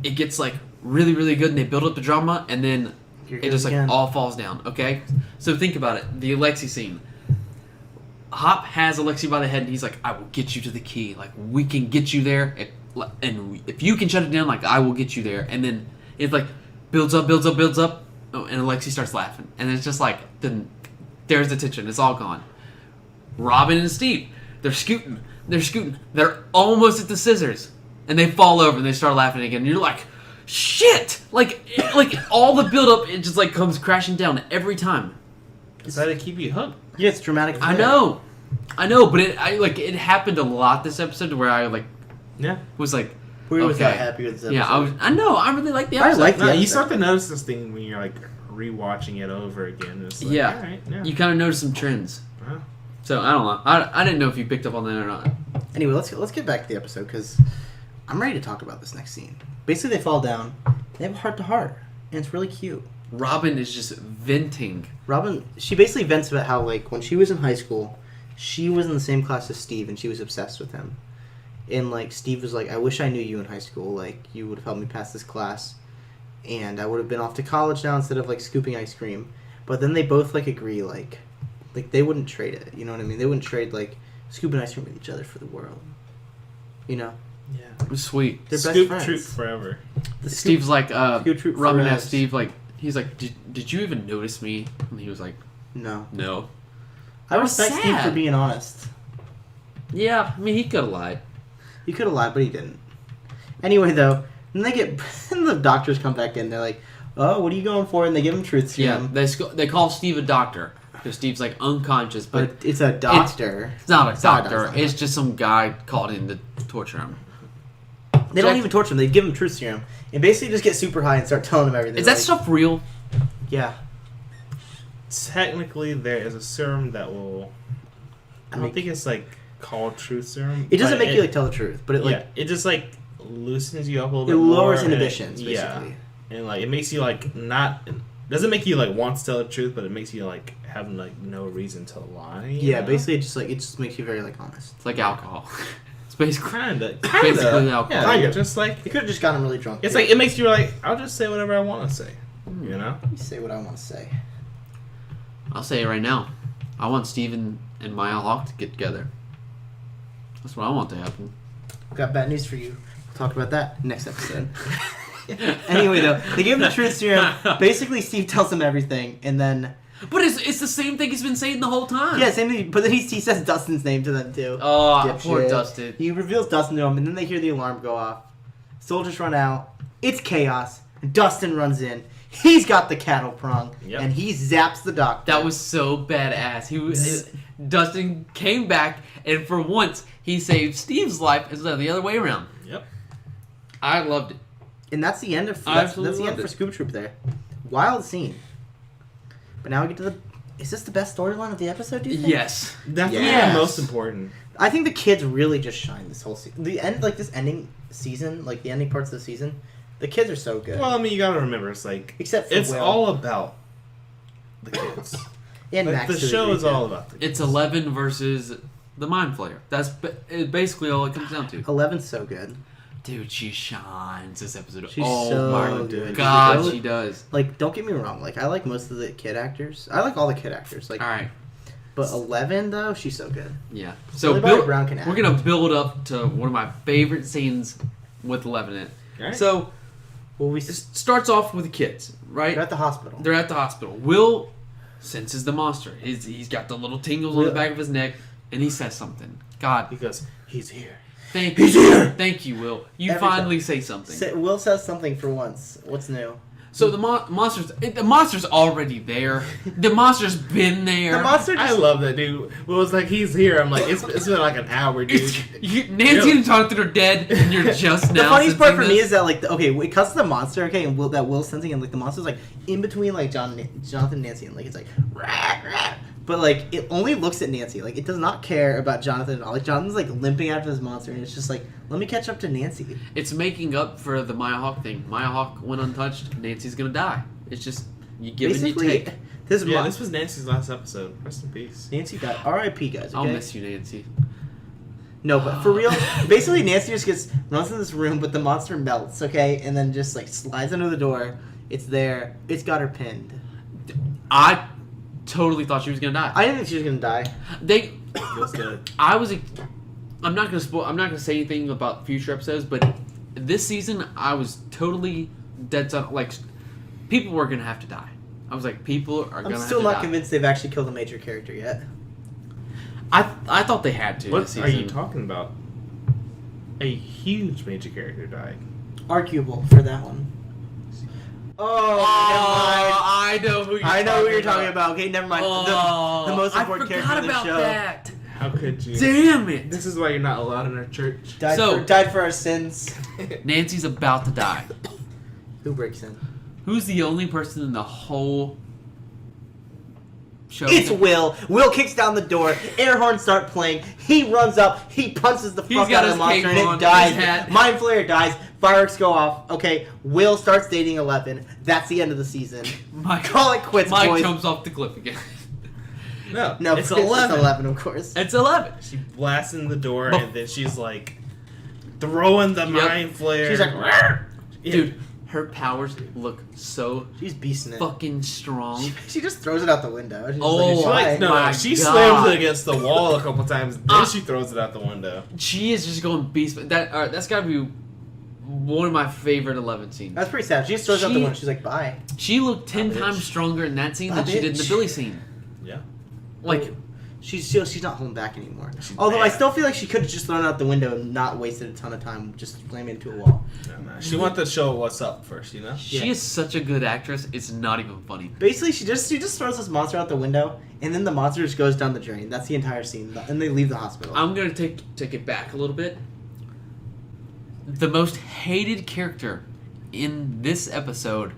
it gets like really really good and they build up the drama and then Here it just like again. all falls down. Okay, so think about it. The Alexi scene. Hop has Alexi by the head and he's like, "I will get you to the key. Like we can get you there, and if you can shut it down, like I will get you there." And then it like builds up. Oh, and Alexi starts laughing, and it's just like then there's the tension. It's all gone. Robin and Steve, they're scooting. They're almost at the scissors, and they fall over and they start laughing again. And you're like, shit! Like all the build up, it just like comes crashing down every time. decided to keep you hooked. Yeah, it's dramatic. I know, but it happened a lot this episode where I was like, We was okay. not happy with this episode. Yeah, I really like the I episode. like the No, you episode. start to notice this thing when you're like rewatching it over again. It's like, Yeah. all right, yeah. You kind of notice some trends. Wow. So I don't know. I didn't know if you picked up on that or not. Anyway, let's get back to the episode because I'm ready to talk about this next scene. Basically, they fall down. They have a heart to heart, and it's really cute. Robin is just venting. Robin, she basically vents about how like when she was in high school, she was in the same class as Steve, and she was obsessed with him. And like Steve was like, I wish I knew you in high school. Like you would have helped me pass this class, and I would have been off to college now instead of like scooping ice cream. But then they both like agree like they wouldn't trade it. You know what I mean? They wouldn't trade like scooping ice cream with each other for the world. You know? Yeah. It was sweet. They're best Scoop friends. troop forever. The Steve's like, Scoop troop Robin forever. asked Steve like, he's like, did you even notice me? And he was like, No. no. I That was respect Steve sad. for being honest. Yeah, I mean he could have lied. He could have lied, but he didn't. Anyway, though, then they get and the doctors come back in. They're like, "Oh, what are you going for?" And they give him truth serum. Yeah, they call Steve a doctor because Steve's like unconscious, but but it's a doctor. it's not a It's not a doctor. doctor. It's just some guy called in to torture him. They don't even torture him. They give him truth serum and basically just get super high and start telling him everything. Is that Like, stuff real? Yeah. Technically, there is a serum that will. I don't think it's like called truth serum. It doesn't but make you like tell the truth, but it like it just like loosens you up a little it bit. lowers more, and inhibitions, basically. Yeah, and like it makes you like not. Doesn't make you like want to tell the truth, but it makes you like have like no reason to lie. you Yeah, know? basically it just makes you very like honest. It's like alcohol. It's basically Kinda. basically alcohol. Yeah, Kinda. you're just like They could have just gotten really drunk. it's too. like it makes you like I'll just say whatever I want to say. You know. Let me say what I want to say. I'll say it right now. I want Steven and Maya Hawke to get together. That's what I want to happen. Got bad news for you. We'll talk about that next episode. Anyway, though, they give him the truth serum. Basically, Steve tells him everything, and then But it's the same thing he's been saying the whole time. yeah, same thing. But then he says Dustin's name to them too. Oh, Dipshit. poor Dustin. He reveals Dustin to him, and then they hear the alarm go off. Soldiers run out. It's chaos. Dustin runs in. He's got the cattle prong, Yep. and he zaps the doctor. That was so badass. Dustin came back, and for once, he saved Steve's life instead of the other way around. Yep. I loved it. And that's the end of I that's absolutely the end loved for it. Scoop Troop there. Wild scene. But now we get to the. Is this the best storyline of the episode? Do you think? Yes. Definitely Yes. the most important. I think the kids really just shine this whole season. The end, like this ending season, like the ending parts of the season, the kids are so good. Well, I mean, you gotta remember, it's like Except for it's Will. all about the kids. and Like, Max the to a show degree, is too. all about the kids. It's 11 versus the Mind Flayer. That's basically all it comes down to. 11's so good. Dude, she shines this episode. She's oh so my good. god, She she does. Like, don't get me wrong. Like, I like most of the kid actors. I like all the kid actors. Like, All right. but 11 though, she's so good. Yeah. So Billy Bobby Brown can act. we're gonna build up to one of my favorite scenes with 11 in it. Alright. So Well, we it starts off with the kids, right? they're at the hospital. They're at the hospital. Will senses the monster. He's got the little tingles on the back of his neck, and he says something. God, Because he's here. thank you. He's here! Thank you, Will. You Every finally say something. Will says something for once. What's new? So the monster's already there. The monster's been there. The monster I just love that dude. Well, it's like he's here. I'm like, it's been like an hour, dude. Nancy and Jonathan are dead, and you're just now. The funniest part sensing for me this? is that like it cuts to the monster, okay, and Will's sensing, and like the monster's like in between like Jonathan and Nancy, and like it's like, rah, rah. But like it only looks at Nancy, like it does not care about Jonathan at all. Like Jonathan's like limping after this monster, and it's just like, let me catch up to Nancy. It's making up for the Maya Hawke thing. Maya Hawke went untouched. Nancy's gonna die. It's just you give and you Basically, take. this Yeah, this was Nancy's last episode. Rest in peace. Nancy got R.I.P. guys. Okay? I'll miss you, Nancy. No, but for real, basically Nancy just runs in this room, but the monster melts, okay, and then just like slides under the door. It's there. It's got her pinned. I totally thought she was gonna die. I didn't think she was gonna die. They, Feels good. I'm not gonna spoil. I'm not gonna say anything about future episodes, but this season I was totally dead set. Like people were gonna have to die. I was like, people are gonna. I'm still have to not die. convinced they've actually killed a major character yet. I thought they had to. What this are season. you talking about? A huge major character died. Arguable for that one. I know who you're talking about. Okay, never mind. The most important character of the show. I forgot about that. How could you? Damn it! This is why you're not allowed in our church. Died for our sins. Nancy's about to die. Who breaks in? Who's the only person in the whole show? It's Will. Will kicks down the door. Air horns start playing. He runs up. He punches the fuck out of the monster and it dies. Mind Flayer dies. Fireworks go off. Okay, Will starts dating 11. That's the end of the season. Call it quits, Mike boys. jumps off the cliff again. No, it's 11. It's 11, of course. It's 11. She blasts in the door and then she's like throwing the mind flare. She's like, dude, her powers look so she's beasting it. Fucking strong. She just throws it out the window. She's she slams it against the wall a couple times. Then she throws it out the window. She is just going beast. That's gotta be one of my favorite 11 scenes. That's pretty sad. She just throws it out the window. She's like, bye. She looked 10 times stronger in that scene than she did in the Billy scene. Yeah. Like, she's not holding back anymore. Although I still feel like she could have just thrown it out the window and not wasted a ton of time just slamming into a wall. No. She wanted to show what's up first, you know? She is such a good actress, it's not even funny. Basically, she just throws this monster out the window, and then the monster just goes down the drain. That's the entire scene. And they leave the hospital. I'm going to take it back a little bit. The most hated character in this episode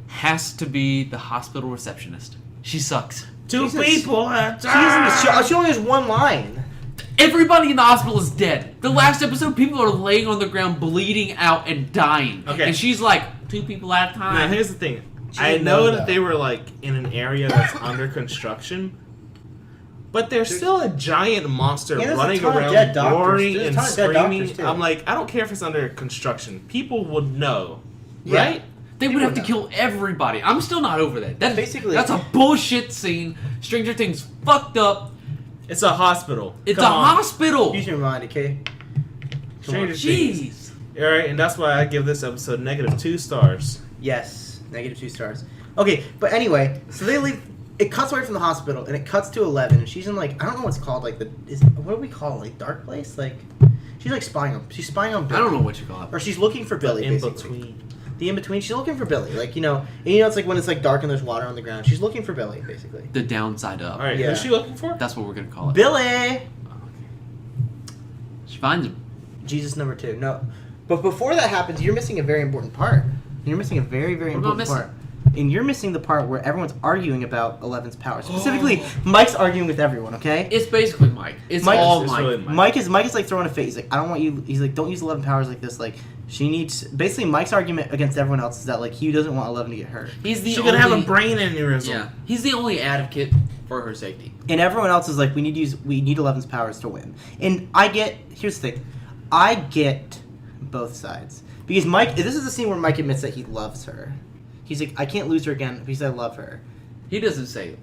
has to be the hospital receptionist. She sucks. Two people have she only has one line. Everybody in the hospital is dead. The last episode, people are laying on the ground, bleeding out and dying. Okay. And she's like, 2 people at a time. Now, here's the thing. I know that they were, like, in an area that's under construction, but there's still a giant monster running around, roaring and screaming. I'm like, I don't care if it's under construction. People would know, right? They would have to kill everybody. I'm still not over that. That's a bullshit scene. Stranger Things fucked up. It's a hospital. It's a hospital. Use your mind, okay? Stranger Things. Alright, and that's why I give this episode -2 stars. Yes, -2 stars. Okay, but anyway, so they leave. It cuts away from the hospital, and it cuts to 11. And she's in, like, I don't know what's called, like, what do we call it? Like, dark place? Like, she's, like, spying on Billy. I don't know what you call it. Or she's looking for Billy, in-between. The in-between, she's looking for Billy. Like, and it's like when it's, like, dark and there's water on the ground. She's looking for Billy, basically. The downside up. Alright, who's she looking for? That's what we're going to call it. Billy! She finds him. Jesus number 2. No. But before that happens, you're missing a very important part. You're missing a very, very important part. And you're missing the part where everyone's arguing about 11's power. Specifically, Mike's arguing with everyone, okay? It's basically Mike. It's all Mike. Really Mike is like throwing a fit. He's like, I don't want you. He's like, don't use 11 powers like this. Like, she needs. Basically, Mike's argument against everyone else is that, like, he doesn't want 11 to get hurt. She's gonna have a brain aneurysm. Yeah. He's the only advocate for her safety. And everyone else is like, we need 11's powers to win. And here's the thing, I get both sides because Mike. This is the scene where Mike admits that he loves her. He's like, I can't lose her again because I love her. He doesn't say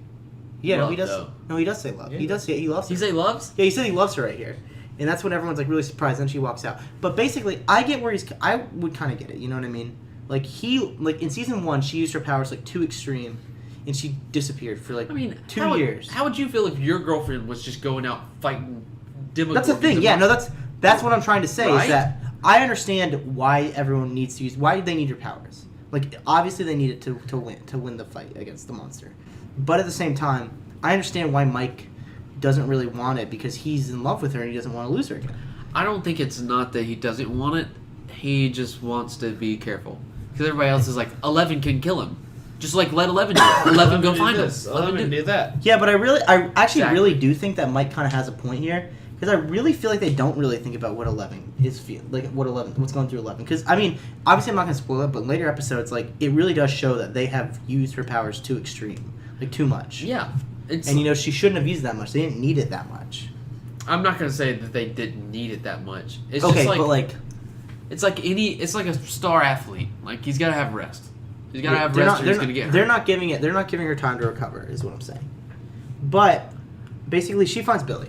yeah, love, no, he does. though. No, he does say love. Yeah. He does say he loves her. He say loves? Yeah, he said he loves her right here. And that's when everyone's like really surprised. Then she walks out. But basically, I get where I would kind of get it. You know what I mean? Like in season 1, she used her powers like too extreme, and she disappeared for like 2 years. How would you feel if your girlfriend was just going out fighting Demogorgons? That's the thing. Yeah, no, that's what I'm trying to say is that I understand why everyone needs to use. Why do they need your powers? Like, obviously they need it to win the fight against the monster. But at the same time, I understand why Mike doesn't really want it because he's in love with her and he doesn't want to lose her again. I don't think it's not that he doesn't want it. He just wants to be careful. Because everybody else is like, 11 can kill him. Just, like, let 11 do it. 11 go find him. 11 do that. Yeah, but I actually really do think that Mike kind of has a point here. Because I really feel like they don't really think about what 11 is what's going through 11. Because, I mean, obviously I'm not going to spoil it, but later episodes, like, it really does show that they have used her powers too extreme. Like, too much. Yeah. And, she shouldn't have used it that much. They didn't need it that much. I'm not going to say that they didn't need it that much. It's okay, just like, but, like... It's like a star athlete. Like, he's got to have rest. He's got to have rest or he's going to get hurt. They're not giving her time to recover, is what I'm saying. But, basically, she finds Billy.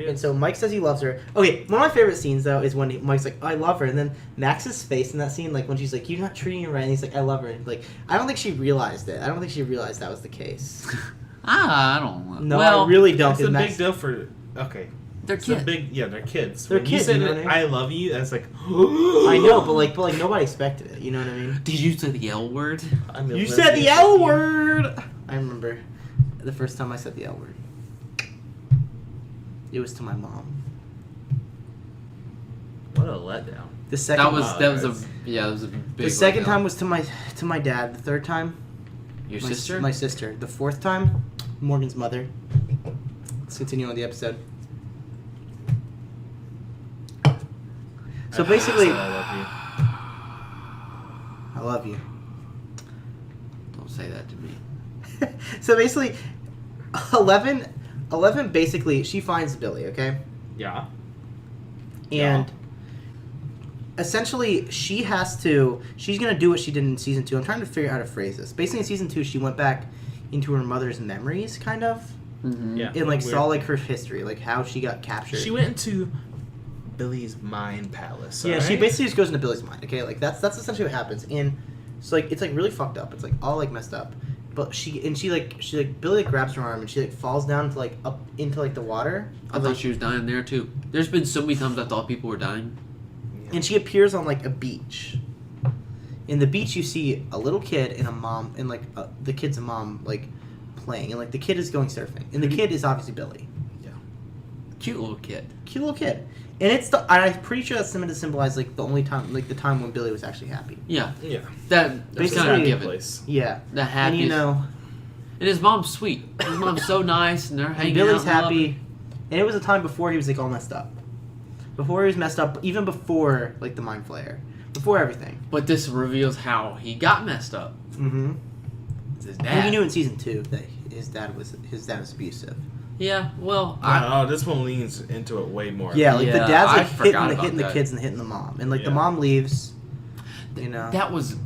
And so Mike says he loves her. Okay, one of my favorite scenes, though, is when Mike's like, oh, I love her. And then Max's face in that scene, like, when she's like, you're not treating her right. And he's like, I love her. And, like, I don't think she realized it. I don't think she realized that was the case. I don't know. No, well, I really don't. It's a big deal for... Okay. They're It's a kids. they're kids. They're When kids, you said you know what I I love you, that's like. I know, but like nobody expected it. You know what I mean? Did you say the L word? You said the L word. I remember the first time I said the L word. It was to my mom. What a letdown. The second That was a big. the second letdown. time was to my dad. The third time, Your my sister. My sister. The fourth time, Morgan's mother. Let's continue on the episode. So basically, I love you. I love you. Don't say that to me. So basically, 11 basically she finds Billy, okay? Yeah. And essentially she's gonna do what she did in season 2. I'm trying to figure out how to phrase this. Basically in season 2 she went back into her mother's memories, kind of. Mm-hmm. Yeah. And like Weird. saw like her history, like how she got captured. She went into Billy's mind palace. Yeah, alright? she basically just goes into Billy's mind. Okay, like that's essentially what happens. And so like it's like really fucked up. It's like all like messed up. But she Billy like grabs her arm and she like falls down to like up into like the water. I thought she was dying there too. There's been so many times I thought people were dying. And she appears on like a beach. In the beach, you see a little kid and a mom, and like the kid's a mom like playing, and like the kid is going surfing, and the kid is obviously Billy. Yeah. Cute little kid. Cute little kid, and I'm pretty sure that's meant to symbolize like the only time, like the time when Billy was actually happy. Yeah. Yeah. That's Basically- kind of given. Place. Yeah, The and happiest. you know, And his mom's sweet. His mom's so nice, and they're hanging Billy's out. and loving. happy, and it was a time before he was like all messed up. Before he was messed up, even before like the mind flayer, before everything. But this reveals how he got messed up. Mm-hmm. It's his And dad. you knew in season 2 that his dad was abusive. Yeah. Well, This one leans into it way more. Yeah, like the Yeah, dad's I like forgot hitting about the that. kids and hitting the mom, and like the Yeah. mom leaves. You know, that was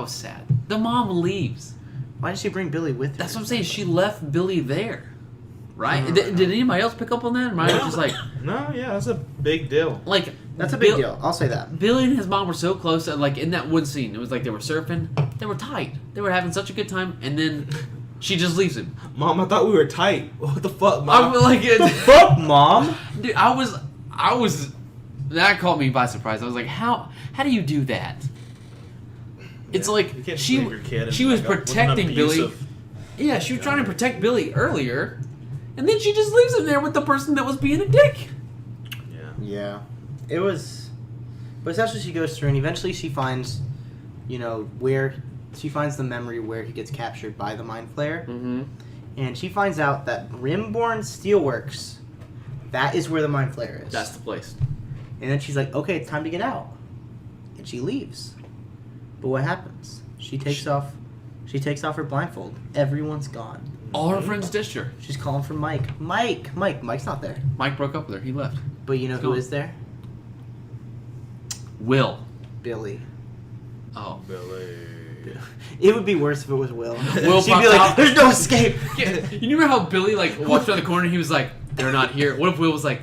sad. The mom leaves. why didn't she bring Billy with her? That's what I'm saying. She left Billy there, right? No, Did anybody else pick up on that? Am I just like No, yeah, that's a big deal. like That's a big deal. I'll say that. Billy and his mom were so close that like in that one scene, it was like they were surfing. They were tight. They were having such a good time, and then she just leaves him. Mom, I thought we were tight. What the fuck, Mom? I'm like, Fuck, mom. dude, I was. That caught me by surprise. I was like, how do you do that? It's Yeah, like you can't she leave your kid in, she was like, with an protecting Billy. abusive- Yeah, she was trying to protect Billy earlier, and then she just leaves him there with the person that was being a dick. Yeah. Yeah, it was. But essentially, she goes through, and eventually, she finds, you know, where she finds the memory where he gets captured by the mind flayer, Mm-hmm. and she finds out that Rimborn Steelworks, that is where the mind flayer is. That's the place. And then she's like, okay, it's time to get out. And she leaves. But what happens? She takes off her blindfold. Everyone's gone. All her friends ditched her. She's calling for Mike. Mike's not there. Mike broke up with her. He left. But you know He's who gone. is there? Will. Billy. Oh. Billy. It would be worse if it was Will. Will She'd be pops like, out. there's no escape. Yeah, you remember how Billy like walked around the corner and he was like, they're not here. What if Will was like,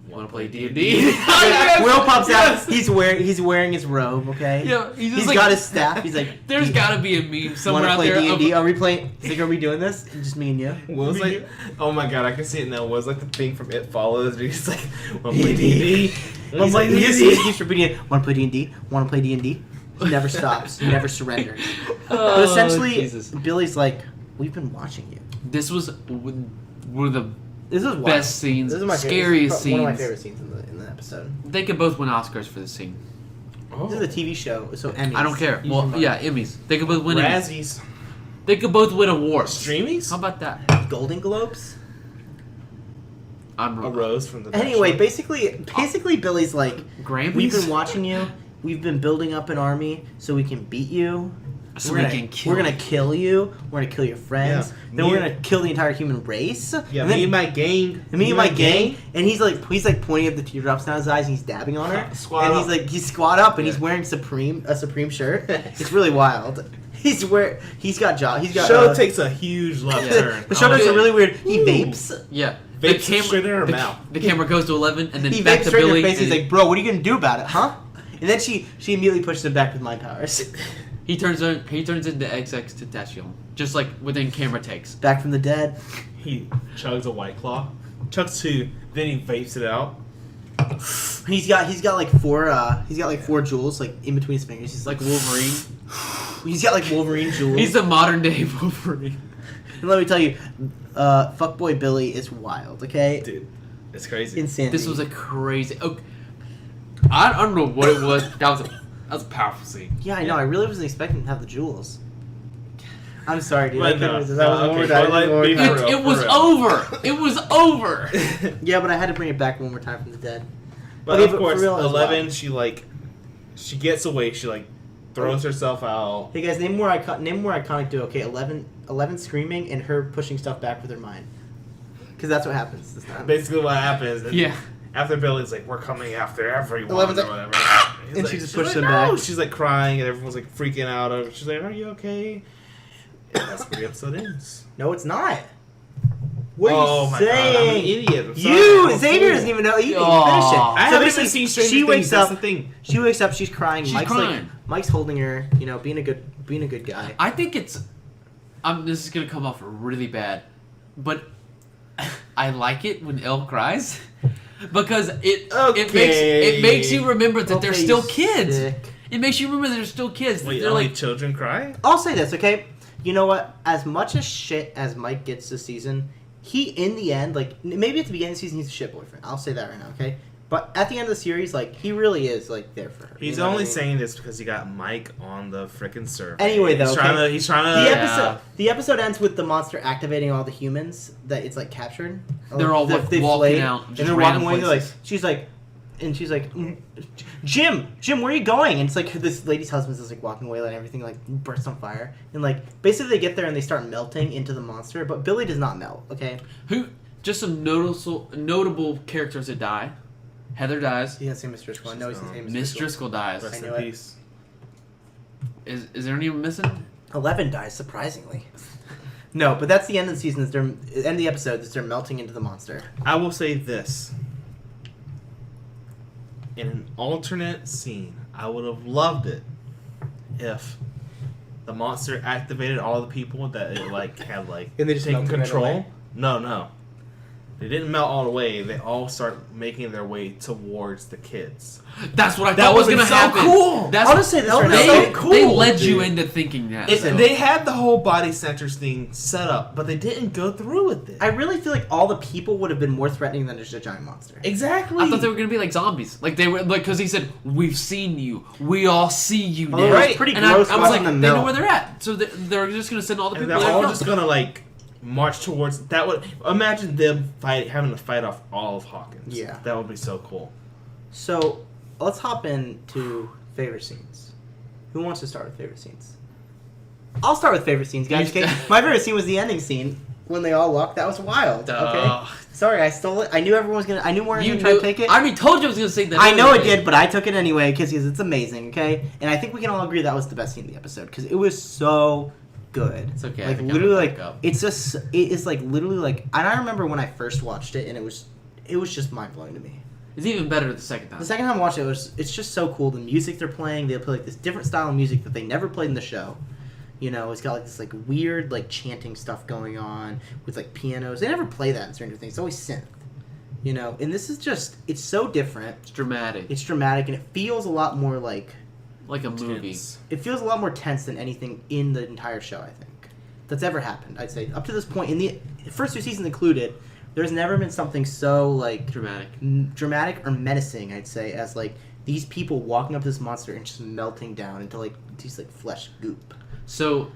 wanna play D&D? Will pops out. He's wearing his robe, okay? Yeah, he's just he's like- got his staff. He's like, There's gotta be a meme somewhere wanna out play there. D&D? Of, Are we playing? He's like, are we doing this? Just me and you. What was like? Oh my god, I can see it now. What was like the thing from It Follows? He's like, wanna play D&D. D&D? Wanna play He D&D? keeps repeating it. Want to play D&D? Want to play D&D? He never stops. He never surrenders. But Oh, essentially, Jesus. Billy's like, we've been watching you. This was one of the This is wild. best scenes, This is my scariest favorite, one of my scenes. favorite scenes in the episode. They could both win Oscars for this scene. Oh. This is a TV show, so Emmys. I don't care. Use Well, your mind. yeah, Emmys. They could both win Emmys. Razzies. They could both win awards. Streamies? How about that? Golden Globes. I'm A rose from the Anyway, Bachelor. basically, Billy's like, Grammys. we've been watching you. We've been building up an army so we can beat you. So we're we gonna, can kill We're gonna you. kill you. We're gonna kill your friends. Yeah. Then Me we're and- gonna kill the entire human race. Yeah, and then, me and my gang. me and my gang, and he's like pointing at the teardrops down his eyes, and he's dabbing on her, Squat and up. he's like squat up, and Yeah. he's wearing a Supreme shirt. It's really wild. He's got Show takes a huge left turn. the show does Oh, a really weird. He Ooh. vapes. Yeah. Vapes straight in her mouth. The camera goes to 11, and then He back vapes to straight in Billy. her face. He's and like, "Bro, what are you gonna do about it, huh?" And then she immediately pushes him back with mind powers. he turns into XX Tentacion, just like within camera takes. Back from the dead. He chugs a White Claw. chucks 2, then he vapes it out. He's got like 4 jewels like in between his fingers. He's Like Wolverine. he's got like Wolverine jewels. He's the modern day Wolverine. And let me tell you, fuckboy Billy is wild. Okay, Dude, it's crazy. insanity. This was a crazy. Okay. I don't know what it was. That was a powerful scene. Yeah, I know. I really wasn't expecting to have the jewels. I'm sorry, dude. But I no, couldn't- that was okay, one more but time. like, One more be time. for real. It was over. It was over. Yeah, but I had to bring it back one more time from the dead. But Okay, of but course, for real, it was 11, wild. she gets away. She throws herself out. Hey guys, name more iconic duo. Okay, 11 screaming and her pushing stuff back with her mind. Because that's what happens this time. Basically, what happens? And Yeah. After Billy's like, we're coming after everyone 11's or like- whatever. He's and like- she just she's pushes like, him "No!" back. She's like crying, and everyone's like freaking out. She's like, "Are you okay?" And that's where the episode ends. No, it's not. What are Oh you my saying? God, I'm an idiot. I'm sorry, You, I'm a Xavier fool. doesn't even know. He didn't Aw. finish it. I So haven't basically, even seen Stranger she Things. wakes That's up. the thing. She wakes up. She's crying. She's Mike's crying. Mike's holding her. You know, being a good guy. I think it's. This is gonna come off really bad, but I like it when Elle cries because it makes you remember that they're Okay, still you kids. sick. It makes you remember that they're still kids. Wait, they're only like children cry? I'll say this, okay? You know what? As much as shit as Mike gets this season, he, in the end, like, maybe at the beginning of the season, he's a shit boyfriend. I'll say that right now, okay? But at the end of the series, like, he really is, like, there for her. He's you know what only I mean? saying this because he got Mike on the freaking survey. Anyway, though, He's trying The to. episode, the episode ends with the monster activating all the humans that it's, like, captured. They're all, That like, they've walking flayed, out, and just they're random walking away, places. she's like, Jim, where are you going? And it's like this lady's husband's just like walking away, letting everything like burst on fire. And like basically they get there and they start melting into the monster, but Billy does not melt. Okay, just some notable characters that die. Heather dies. he doesn't say Miss Driscoll. I know he's saying Miss Driscoll dies. Rest I in knew it. peace. Is there anyone missing? 11 dies surprisingly. No, but that's the end of the season. Is they're end of the episode. Is they're melting into the monster. I will say this. In an alternate scene, I would have loved it if the monster activated all the people that it had And they just taken melted right control. away? No. They didn't melt all the way. They all start making their way towards the kids. That's what I That thought was would've gonna been so happen. cool. That's I'll just say this right now. they, so cool, they led you dude. into thinking that. If so. they had the whole body snatchers thing set up, but they didn't go through with it. I really feel like all the people would have been more threatening than just a giant monster. Exactly. I thought they were gonna be like zombies. Like they were like because he said, "We've seen you. We all see you now." Although it was Right. pretty And gross I was like, watching they them know where melt. they're at, so they're just gonna send all the And people. they're there all to just kill them. gonna march towards that. Would imagine them having to fight off all of Hawkins. Yeah. That would be so cool. So let's hop into favorite scenes. Who wants to start with favorite scenes? I'll start with favorite scenes, guys. Okay, my favorite scene was the ending scene when they all walked. That was wild. Okay, sorry, I stole it. I knew everyone was gonna. I knew Warren was You gonna try to knew, take it. I already told you I was gonna say that. I know it anyway. did, but I took it anyway because it's amazing. Okay, and I think we can all agree that was the best scene of the episode because it was so good. It's okay, I Like think literally, I'll like back up. it's just it is like literally like. And I remember when I first watched it, and it was just mind blowing to me. It's even better the second time. The second time I watched it, it's just so cool. The music they're playing, they play like this different style of music that they never played in the show. You know, it's got like this like weird like chanting stuff going on with like pianos. They never play that in Stranger Things. It's always synth. You know, and this is just it's so different. It's dramatic. It's dramatic and it feels a lot more like Like a movie. Tense. it feels a lot more tense than anything in the entire show. I think that's ever happened. I'd say up to this point in the first 2 seasons included. There's never been something so like Dramatic. dramatic or menacing, I'd say, as like these people walking up this monster and just melting down into like these like flesh goop. So,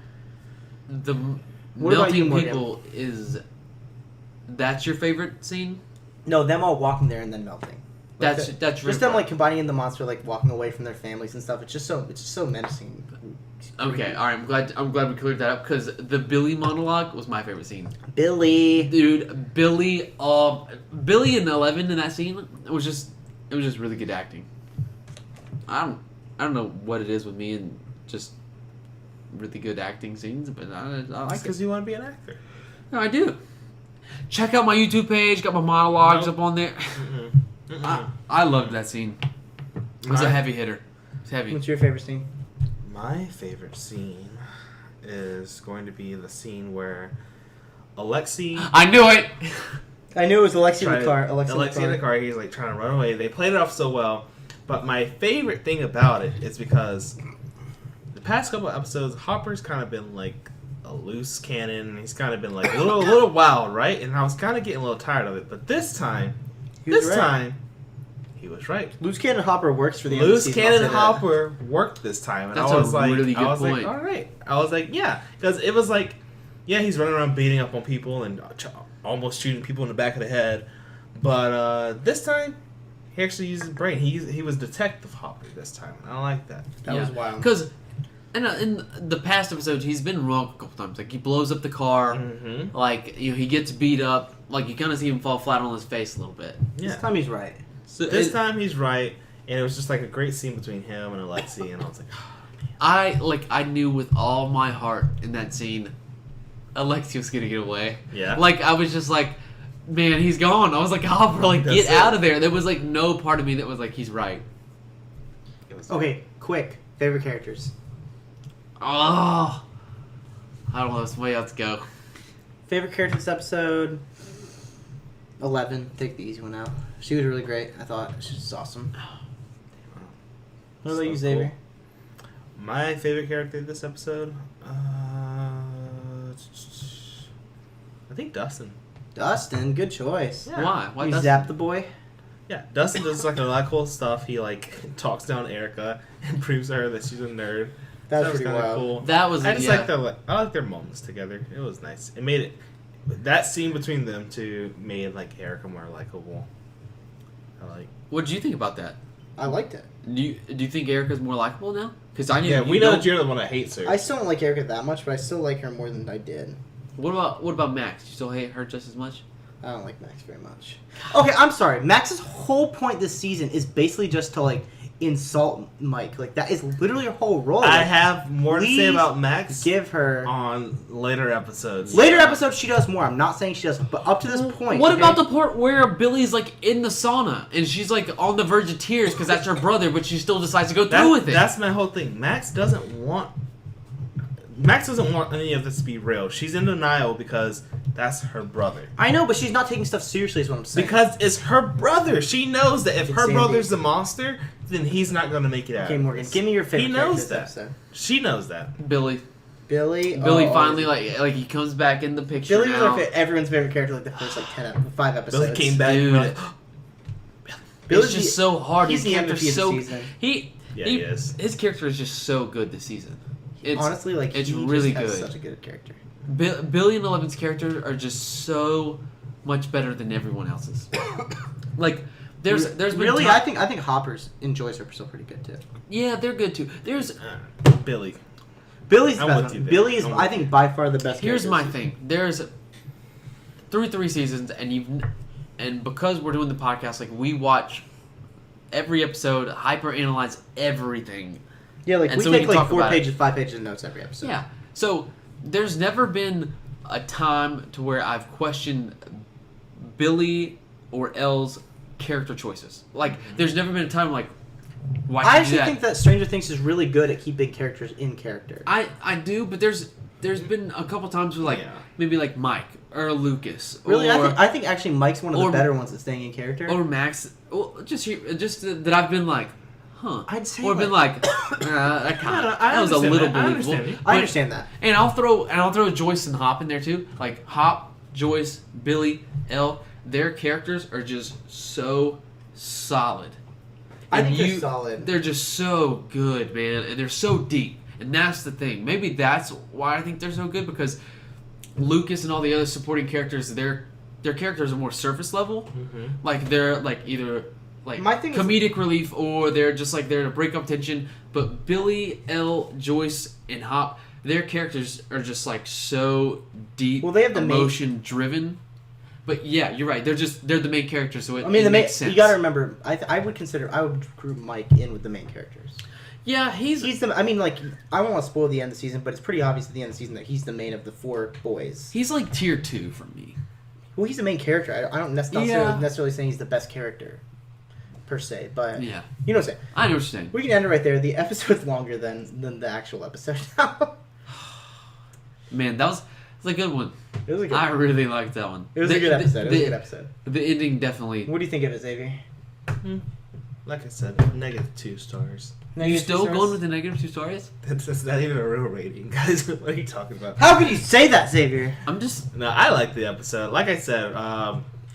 the What about you, melting Morgan? people that's your favorite scene? No, them all walking there and then melting. Like That's just your them part. like combining in the monster, like walking away from their families and stuff. It's just so menacing. Okay, all right. I'm glad we cleared that up because the Billy monologue was my favorite scene. Billy. Dude, Billy and 11 in that scene it was just really good acting. I don't know what it is with me and just really good acting scenes, but I like it. Because you want to be an actor. No, I do. Check out my YouTube page. Got my monologues Nope. up on there. Mm-mm. I loved that scene. It was a My- heavy hitter. It's heavy. What's your favorite scene? My favorite scene is going to be the scene where Alexei I knew it. I knew it was Alexi in trying the car. Alexi in the car. He's like trying to run away. They played it off so well. But my favorite thing about it is because the past couple of episodes, Hopper's kind of been like a loose cannon. He's kind of been like a little wild, right? And I was kind of getting a little tired of it. But this time, he was right. Loose cannon Hopper works for the Loose end of the cannon season, Hopper worked this time, and That's I was a like, really good point. all right. I was like, yeah, because it was like, yeah, he's running around beating up on people and almost shooting people in the back of the head, but this time he actually used his brain. He was Detective Hopper this time. I like that. That was wild. Because in the past episodes, he's been wrong a couple times. Like he blows up the car. Mm-hmm. Like he gets beat up. Like you kind of see him fall flat on his face a little bit. This time he's right. So This time he's right, and it was just like a great scene between him and Alexi, and I was like, I knew with all my heart in that scene, Alexi was gonna get away. yeah. Like I was just like, man, he's gone. I was like, Hopper, like That's get it. out of there. There was like no part of me that was like, he's right. It was Okay, quick. Favorite characters. Oh, I don't know. Somebody else go. Favorite character this episode. 11. Take the easy one out. She was really great. I thought she was awesome. What about So you, Xavier? cool. My favorite character this episode, I think Dustin. Dustin, good choice. Yeah. Why? Why You doesn't- zap the boy. Yeah, Dustin does like a lot of cool stuff. He like talks down Erica and proves to her that she's a nerd. That was was pretty kind of wild. cool. That was I just yeah. like their moments together. It was nice. It made it that scene between them two made like Erica more likable. I like. What did you think about that? I liked it. Do you think Erica's more likable now? Because I knew. Yeah, you we know don't- that you're the one that hates her. I still don't like Erica that much, but I still like her more than I did. What about Max? You still hate her just as much? I don't like Max very much. Okay, I'm sorry. Max's whole point this season is basically just to like insult Mike. Like that is literally her whole role. I Like, have more to say please about Max give her on later episodes. later episodes. She does more. I'm not saying she doesn't, but up to this point. What okay? about the part where Billy's like in the sauna and she's like on the verge of tears because that's her brother, but she still decides to go through with it? That's my whole thing. Max doesn't want any of this to be real. She's in denial because that's her brother. I know, but she's not taking stuff seriously. Is what I'm saying. Because it's her brother. She knows that if It's her Sandy. brother the monster, then he's not going to make it out. Okay, Morgan, give me your favorite. He character knows this that. episode. She knows that. Billy. Billy. Billy oh, finally like he comes back in the picture Billy was now. everyone's favorite character, like the first 5 episodes. Billy came back. Dude. And we're like, Billy's It's just the- so hard. he's His the MVP character's of the so season. Yeah, he is. His character is just so good this season. It's Honestly, like it's he really just has good. Such a good character. Billy and Eleven's characters are just so much better than everyone else's. Like there's been really, ti- I think Hopper's enjoys her still pretty good too. yeah, they're good too. There's Billy. Billy's the I'm best with one. you, Billy is, I'm I with think, by far the best. here's character my this season. thing. There's through 3 seasons, and because we're doing the podcast, like we watch every episode, hyper analyze everything. Yeah, like and we so we take can like talk 4 about it. pages, 5 pages of notes every episode. Yeah. So there's never been a time to where I've questioned Billy or Elle's character choices. Like there's never been a time like why I did you actually do that? think that Stranger Things is really good at keeping characters in character. I do, but there's been a couple times where like Yeah. maybe like Mike or Lucas Really, or I think actually Mike's one of the or- better ones at staying in character. or Max. Well, just that I've been like, huh? I'd say or been like, that I was a understand little that. I believable. understand you. I But- understand that. And I'll throw Joyce and Hop in there too. Like Hop, Joyce, Billy, Elle, their characters are just so solid. I And think they're solid. They're just so good, man, and they're so deep. And that's the thing. Maybe that's why I think they're so good, because Lucas and all the other supporting characters, their characters are more surface level. Mm-hmm. Like they're like either like My thing is- comedic relief, or they're just like there to break up tension. But Billy, Elle, Joyce, and Hop, their characters are just like so deep, Well, they have the main- emotion driven. But yeah, you're right. They're the main characters, so it, I mean, it the main. makes sense. You gotta remember, I would group Mike in with the main characters. Yeah, he's He's the. I mean, like, I won't want to spoil the end of the season, but it's pretty obvious at the end of the season that he's the main of the 4 boys. like tier 2 for me. Well, he's the main character. I don't necessarily saying he's the best character, per se, but Yeah, you know what I'm saying. I know what you're saying. We can end it right there. The episode's longer than the actual episode now. Man, It's a good one. It was a good. I really liked that one. It was a good episode. It was a good episode. The ending definitely. What do you think of it, Xavier? Like I said, -2 stars. You still going with the -2 stars? That's not even a real rating, guys. What are you talking about? How could you say that, Xavier? I'm just. No, I like the episode. Like I said,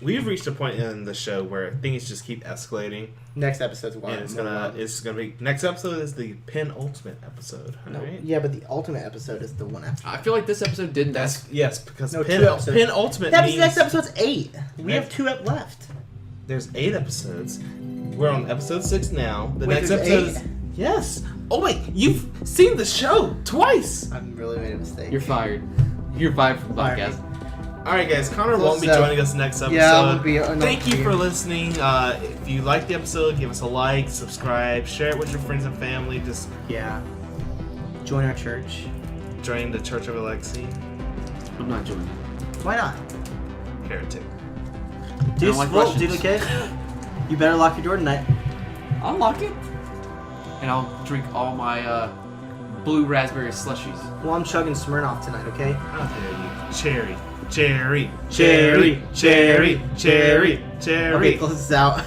we've reached a point in the show where things just keep escalating. Next episode's one. And it's gonna be next episode is the penultimate episode. No, Right? yeah, but the ultimate episode is the one after. I feel like this episode didn't. Yes, because No, 2 episodes. penultimate That means next episode's 8. We have 2 left. there's 8 episodes. We're on episode 6 now. The Wait, next there's episode 8? is yes. Oh wait, you've seen the show twice. I really made a mistake. You're fired. You're fired from the Fired. podcast. All right, guys. Connor So, won't be joining us next episode. Yeah, I will be. Thank you for listening. If you liked the episode, give us a like, subscribe, share it with your friends and family. Just Yeah. Join our church. join the Church of Alexi. I'm not joining. Why not? Heretic. Dude, like well, Russians. dude, okay? You better lock your door tonight. I'll lock it. And I'll drink all my blue raspberry slushies. Well, I'm chugging Smirnoff tonight, okay? How dare you? Cherry. Cherry. Cherry. Cherry. Cherry. Cherry. Okay, close this out.